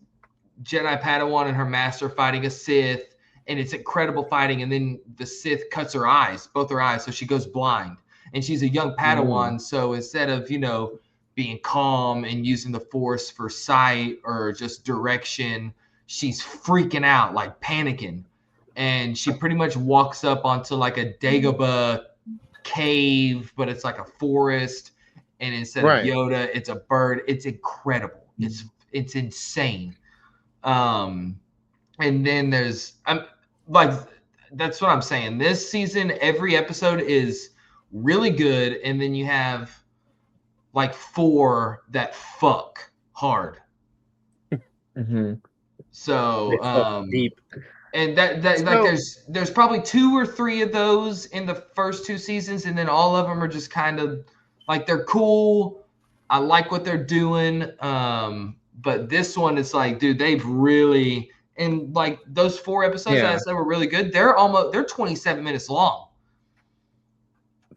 Jedi Padawan and her master fighting a Sith, and it's incredible fighting. And then the Sith cuts her eyes, both her eyes, so she goes blind. And she's a young Padawan, so instead of being calm and using the Force for sight or just direction, she's freaking out, like panicking. And she pretty much walks up onto like a Dagobah cave, but it's like a forest. And instead of Yoda, it's a bird. It's incredible. It's insane. And then there's that's what I'm saying. This season, every episode is really good. And then you have like 4 that fuck hard. So deep. And that like there's probably 2 or 3 of those in the first 2 seasons, and then all of them are just kind of Like they're cool. I like what they're doing. But this one, it's like, dude, they've really, and like those 4 episodes that I said were really good. They're 27 minutes long.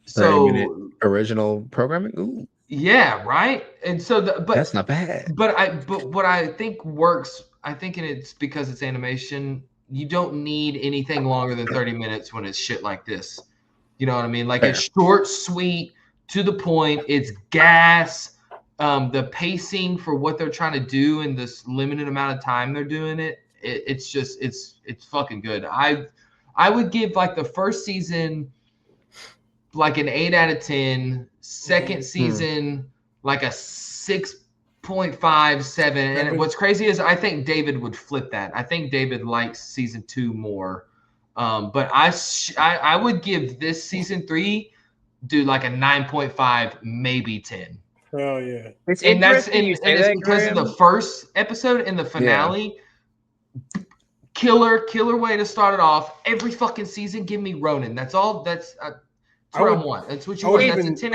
30-minute original programming. Ooh. Yeah, right. And so, but that's not bad. But what I think works, and it's because it's animation. You don't need anything longer than 30 minutes when it's shit like this. You know what I mean? Like it's short, sweet, to the point. It's gas. The pacing for what they're trying to do in this limited amount of time they're doing it. It's just it's fucking good. I would give like the first season like an 8 out of 10. Second season like a 6.5, 7. And what's crazy is I think David would flip that. I think David likes season 2 more. But I would give this season 3, dude, like a 9.5, maybe 10. Oh yeah, it's because of the first episode and the finale. Yeah. Killer way to start it off. Every fucking season, give me Ronin. That's all. That's what I want. That's what you want. That's a 10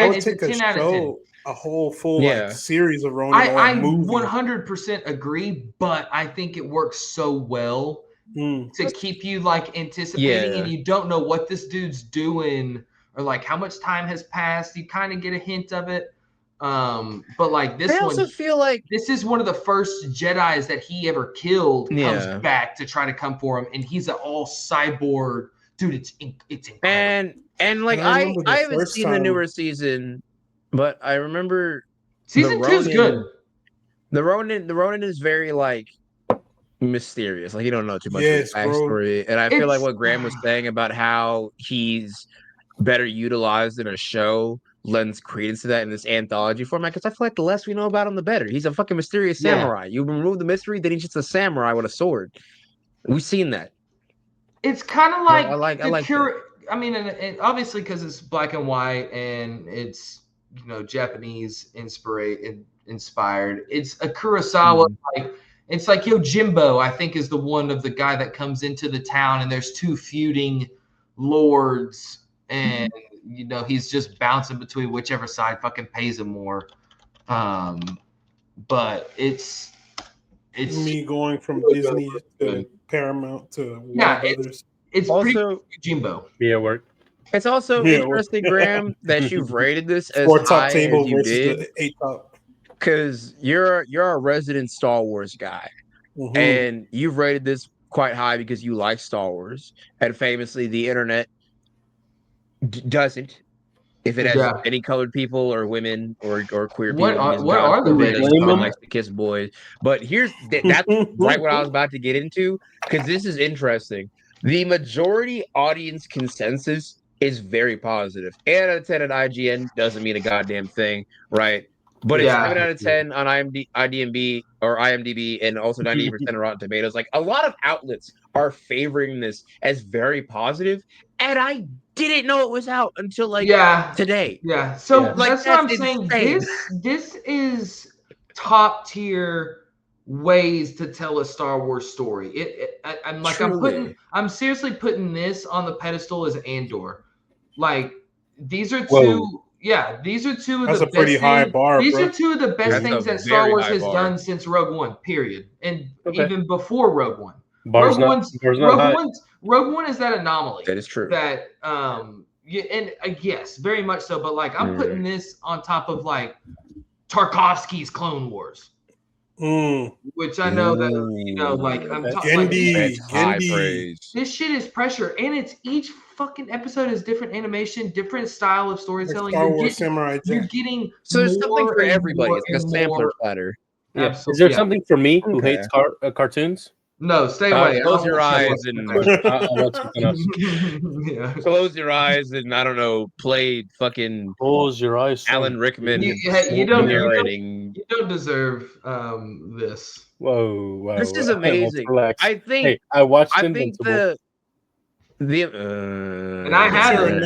out of 10. A whole full series of Ronin. I 100% agree, but I think it works so well to keep you like anticipating, and you don't know what this dude's doing or like how much time has passed. You kind of get a hint of it. But like this one, I also feel like this is one of the first Jedis that he ever killed comes back to try to come for him, and he's an all cyborg dude. It's incredible. And like I haven't seen the newer season, but I remember season 2 is good. The Ronin is very like mysterious. Like you don't know too much of the backstory, and I feel like what Graham was saying about how he's better utilized in a show lends credence to that in this anthology format, because I feel like the less we know about him, the better. He's a fucking mysterious samurai. You remove the mystery, then he's just a samurai with a sword. We've seen that. It's kind of like I mean, and obviously because it's black and white and it's Japanese inspired. It's a Kurosawa like. It's like Yojimbo, I think, is the one of the guy that comes into the town, and there's 2 feuding lords, and he's just bouncing between whichever side fucking pays him more. But it's me going from Disney to Paramount to Warner Brothers. It's also Jimbo. Yeah, work. It's also interesting, Graham, that you've rated this as high as you did. The 8 top. Because you're a resident Star Wars guy, and you've rated this quite high because you like Star Wars, and famously the internet doesn't. If it has any colored people or women or queer people, what are the ratings? One likes to kiss boys. But that's right what I was about to get into, because this is interesting. The majority audience consensus is very positive. 8 out of 10 at IGN doesn't mean a goddamn thing, right? But it's 7 out of 10 on IMDb or IMDb, and also 98% on Rotten Tomatoes. Like a lot of outlets are favoring this as very positive, and I didn't know it was out until today. Yeah. So that's what I'm saying. This is top tier ways to tell a Star Wars story. I'm seriously putting this on the pedestal as Andor. Like these are two. Yeah, these are two of That's the a pretty high bar. These are two of the best things that Star Wars has done since Rogue One, period. And even before Rogue One. Rogue One is that anomaly. That is true. That yes, very much so. But like I'm putting this on top of like Tarkovsky's Clone Wars. Which I know that like I'm talking this shit is pressure, and it's each fucking episode is different animation, different style of storytelling. Star Wars Samurai. You're getting so there's something for everybody. It's like a sampler platter. Yeah. Is there something for me who hates cartoons? No, stay away. Close your eyes and close your eyes and I don't know. Play fucking close your eyes. Alan Rickman. You don't deserve this. Whoa! This is amazing. I think. Hey, I watched. I think and I have you're a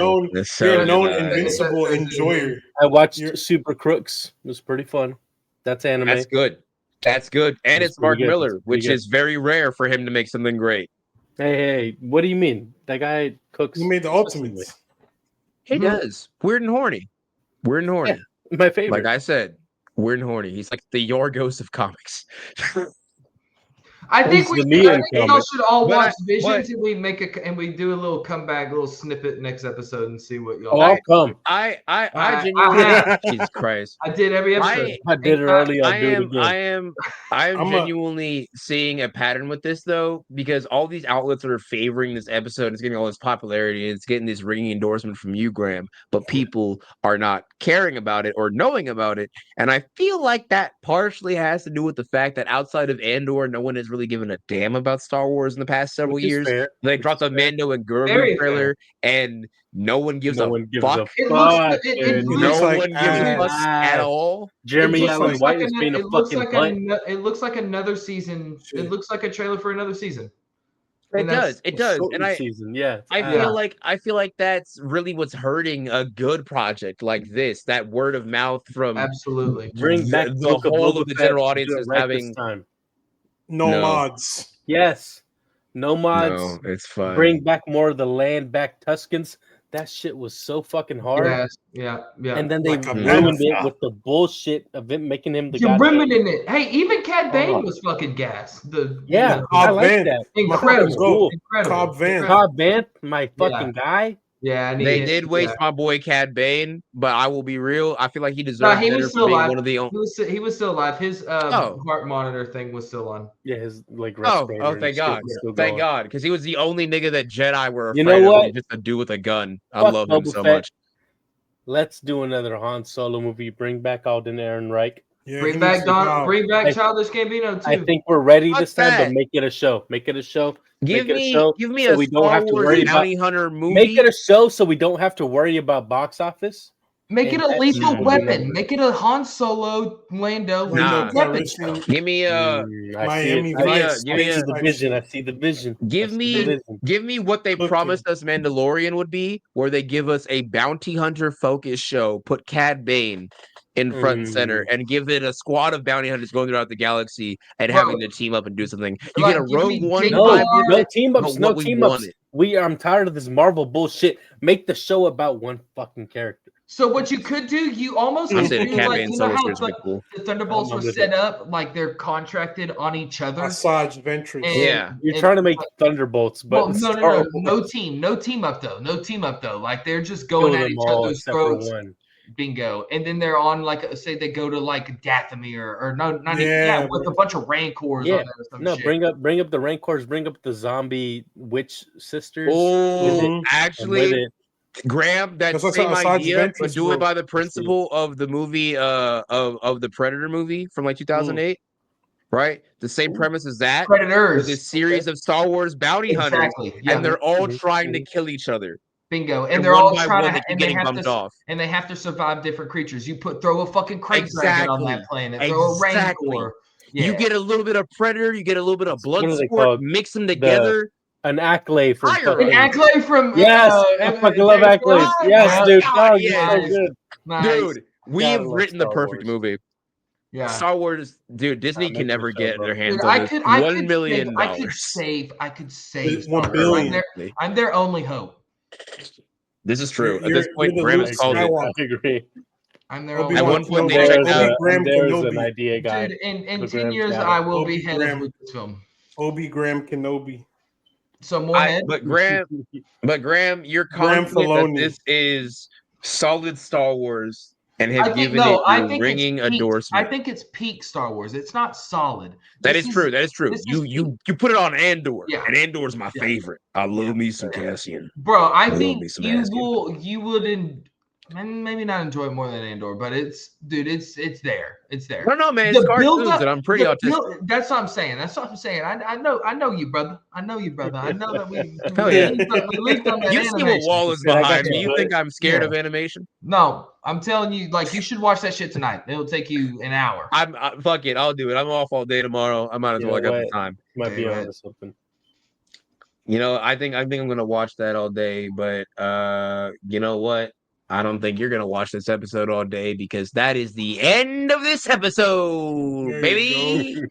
known invincible enjoyer. I watched Super Crooks. It was pretty fun. That's anime. That's good. And it's Mark Miller, which is very rare for him to make something great. Hey, what do you mean? That guy cooks. He made the Ultimates. He does. Weird and horny. Yeah. My favorite. Like I said, weird and horny. He's like the Yorgos of comics. I think y'all should all watch Visions, and we do a little comeback, a little snippet next episode, and see what y'all. I'll come. I genuinely, Jesus Christ, I did every episode. I did it early. I'll do it again. I am genuinely seeing a pattern with this though, because all these outlets are favoring this episode. It's getting all this popularity. It's getting this ringing endorsement from you, Graham, but people are not caring about it or knowing about it. And I feel like that partially has to do with the fact that outside of Andor, no one has really given a damn about Star Wars in the past several years. They dropped a Mando and Grogu trailer, and no one gives a fuck. No one gives a fuck at all. Jeremy Allen White is being a fucking butt. It looks like another season. It looks like a trailer for another season. It does. And I feel like that's really what's hurting a good project like this. That word of mouth from absolutely bring back the whole of the general audience is having no mods. Yes, no mods. No, it's fun. Bring back more of the land back Tuscans. That shit was so fucking hard. Yes, yeah. And then they ruined it with the bullshit of it making him the guy. Ruining it. Hey, even Cad Bane was fucking gas. I like that. Incredible. Cobb Vanth, my fucking guy. Yeah, they did waste my boy Cad Bane, but I will be real. I feel like he deserved better for being one of the only. He was still alive. His heart monitor thing was still on. Yeah, his like. Thank God, thank God, because he was the only nigga that Jedi were afraid of just to do with a gun. I love him so much. Let's do another Han Solo movie. Bring back Alden Ehrenreich. Yeah, bring back Childish Gambino too. I think we're ready this time, but make it a show. Make it a show. Give me a we don't have to worry about Bounty Hunter movie. Make it a show so we don't have to worry about box office. Make it a Lethal Weapon. Make it a Han Solo Lando. Give me a Miami. I see the vision. Give me what they promised us Mandalorian would be, where they give us a bounty hunter focused show, put Cad Bane in front and center, and give it a squad of bounty hunters going throughout the galaxy and having to team up and do something. You get a Rogue One. No team ups. No team ups. I'm tired of this Marvel bullshit. Make the show about one fucking character. So what you could do, you almost could do like, you know how the Thunderbolts were set up, like they're contracted on each other. Asajj Ventress. Yeah, you're trying to make Thunderbolts, but no team up though. Like they're just going at each other's throats. Bingo. And then they're on like say they go to like Dathomir or with a bunch of Rancors on there or some shit. bring up the Rancors, bring up the zombie witch sisters. Oh, actually, Graham, that same idea, but do it by the principle of the movie of the Predator movie from like 2008. Right? The same premise as that. Predators. This series of Star Wars bounty hunters, and they're all trying to kill each other. Bingo, and they're all trying to, and they have to survive different creatures. You throw a fucking crate dragon on that planet, throw a Rancor. Yeah. You get a little bit of Predator, you get a little bit of Bloodsport, mix them together. An accolade from yes, I fucking love accolades. Yes, dude. So good. Nice. Dude, we have written the perfect movie. Yeah, Star Wars, dude. Disney can never get their hands on this. $1 million. I could save. $1 billion. I'm their only hope. This is true. At this point, Graham has called it. I agree. I'm there only at one point, they checked out. There's an idea guy. Dude, in 10 years, I will be head of Lucasfilm. Obi-Graham Kenobi. So more head. But Graham, you're confident that this is solid Star Wars and have given it ringing endorsement. I think it's peak Star Wars. It's not solid. That is true. You put it on Andor, and Andor's my favorite. I love me some Cassian. Bro, I think you wouldn't maybe not enjoy it more than Andor, but it's there. It's there. I don't know, man. It's cartoons, and I'm pretty autistic. That's what I'm saying. I know you, brother. I know that we leaked on that. You see what wall is behind me. You think I'm scared of animation? No, I'm telling you, like, you should watch that shit tonight. It'll take you an hour. Fuck it. I'll do it. I'm off all day tomorrow. I might as well. I got the time. Might be on something. You know, I think I'm gonna watch that all day. But you know what? I don't think you're gonna watch this episode all day because that is the end of this episode, baby.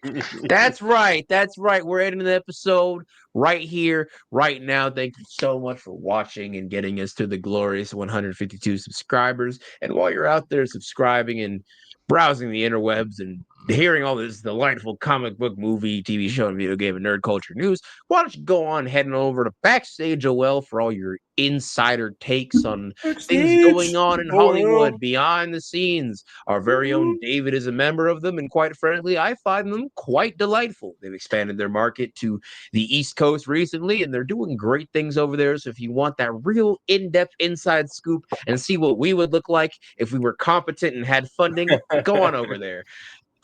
That's right. We're ending the episode right here, right now. Thank you so much for watching and getting us to the glorious 152 subscribers. And while you're out there subscribing and browsing the interwebs and hearing all this delightful comic book, movie, TV show, and video game and nerd culture news, why don't you go on heading over to Backstage OL for all your insider takes on things going on in Hollywood, behind the scenes. Our very own David is a member of them, and quite frankly, I find them quite delightful. They've expanded their market to the East Coast recently, and they're doing great things over there. So if you want that real in-depth inside scoop and see what we would look like if we were competent and had funding, go on over there.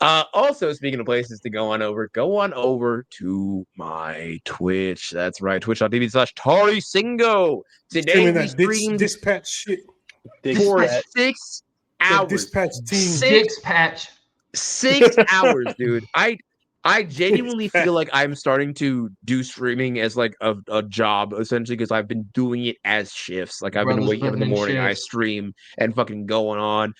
Also, speaking of places to go on over to my Twitch. That's right, twitch.tv/TariSingo. Today we streamed dispatch shit for 6 hours. Dispatch team. 6 hours, dude. I genuinely feel like I'm starting to do streaming as like a job, essentially, because I've been doing it as shifts. Like I've been waking up in the morning, I stream and fucking going on.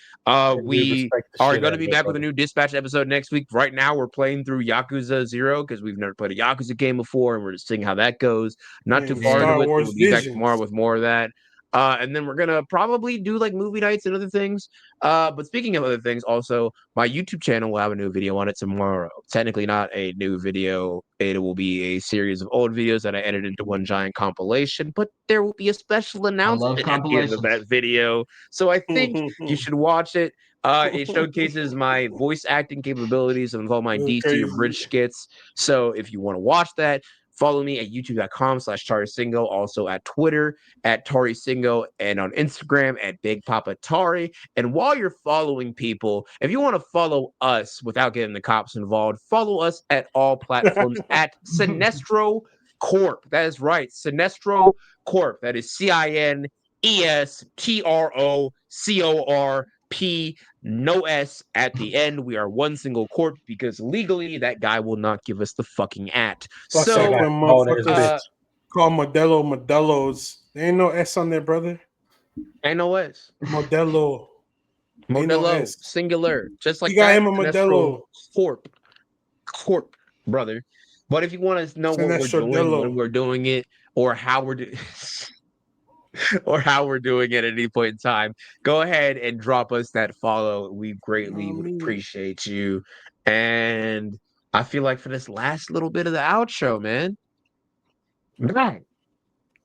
We are going to be back with a new Dispatch episode next week. Right now, we're playing through Yakuza 0 because we've never played a Yakuza game before, and we're just seeing how that goes. Not too far into it. We'll be back tomorrow with more of that. And then we're gonna probably do like movie nights and other things. But speaking of other things, also my YouTube channel will have a new video on it tomorrow. Technically not a new video. It will be a series of old videos that I edited into one giant compilation, but there will be a special announcement at the end of that video. So I think you should watch it. It showcases my voice acting capabilities of all my DC bridge skits. So if you want to watch that, follow me at youtube.com/TariSingo, also at Twitter at TariSingo, and on Instagram at Big Papa Tari. And while you're following people, if you want to follow us without getting the cops involved, follow us at all platforms at Cinestro Corp. That is right, Cinestro Corp. That is CINESTROCORP. No S at the end. We are one single corp because legally that guy will not give us the fucking at. So call Modelo's. There ain't no S on there, brother. Ain't no S. Modelo, no singular. Just like you got him a Modelo corp, brother. But if you want to know what we're doing when we're doing it, or how we're doing or how we're doing it at any point in time, go ahead and drop us that follow. We greatly would appreciate you. And I feel like for this last little bit of the outro, man,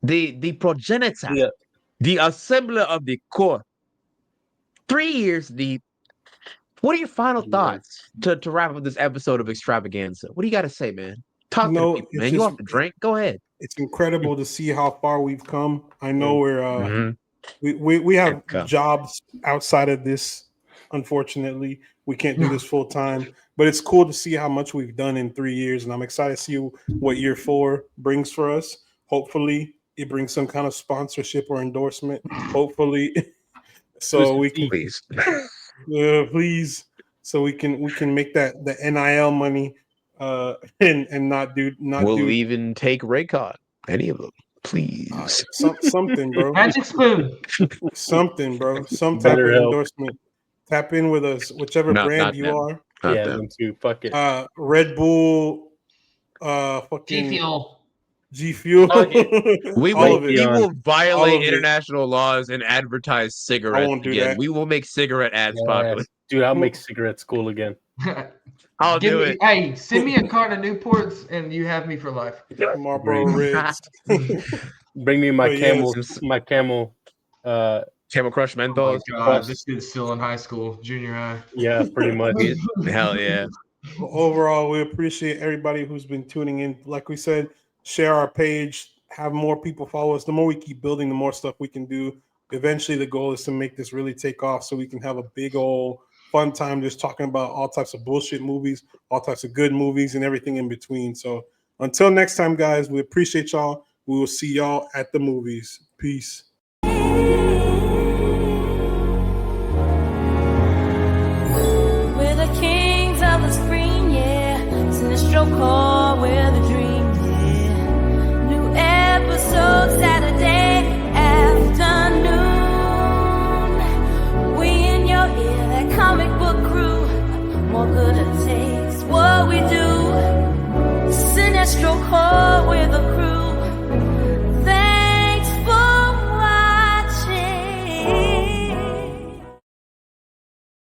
the progenitor, the assembler of the core, 3 years deep. What are your final thoughts to wrap up this episode of Extravaganza? What do you got to say, man? Talk to people, man. You want to drink? Go ahead. It's incredible to see how far we've come. I know we have jobs outside of this. Unfortunately, we can't do this full time, but it's cool to see how much we've done in 3 years, and I'm excited to see what year 4 brings for us. Hopefully, it brings some kind of sponsorship or endorsement. Hopefully, so we can please, so we can make the NIL money. And not do. We'll even take Raycon, any of them, please. Something, bro. Magic spoon. Something, bro. Some type of endorsement. Tap in with us, whichever brand you are. Them too. Fuck it. Red Bull. Fucking G Fuel. We will violate international laws and advertise cigarettes again. We will make cigarette ads popular. Dude, I'll make cigarettes cool again. I'll do it. Hey, send me a carton of Newports and you have me for life. Marlboro Reds. Bring me my camel Camel Crush Menthol. Oh God, this kid's still in high school, junior high. Yeah, pretty much. Hell yeah. Overall, we appreciate everybody who's been tuning in. Like we said, share our page, have more people follow us. The more we keep building, the more stuff we can do. Eventually, the goal is to make this really take off so we can have a big old fun time just talking about all types of bullshit movies, all types of good movies, and everything in between. So until next time, guys, we appreciate y'all. We will see y'all at the movies. Peace. We're the kings of the screen, yeah. Cinestro call.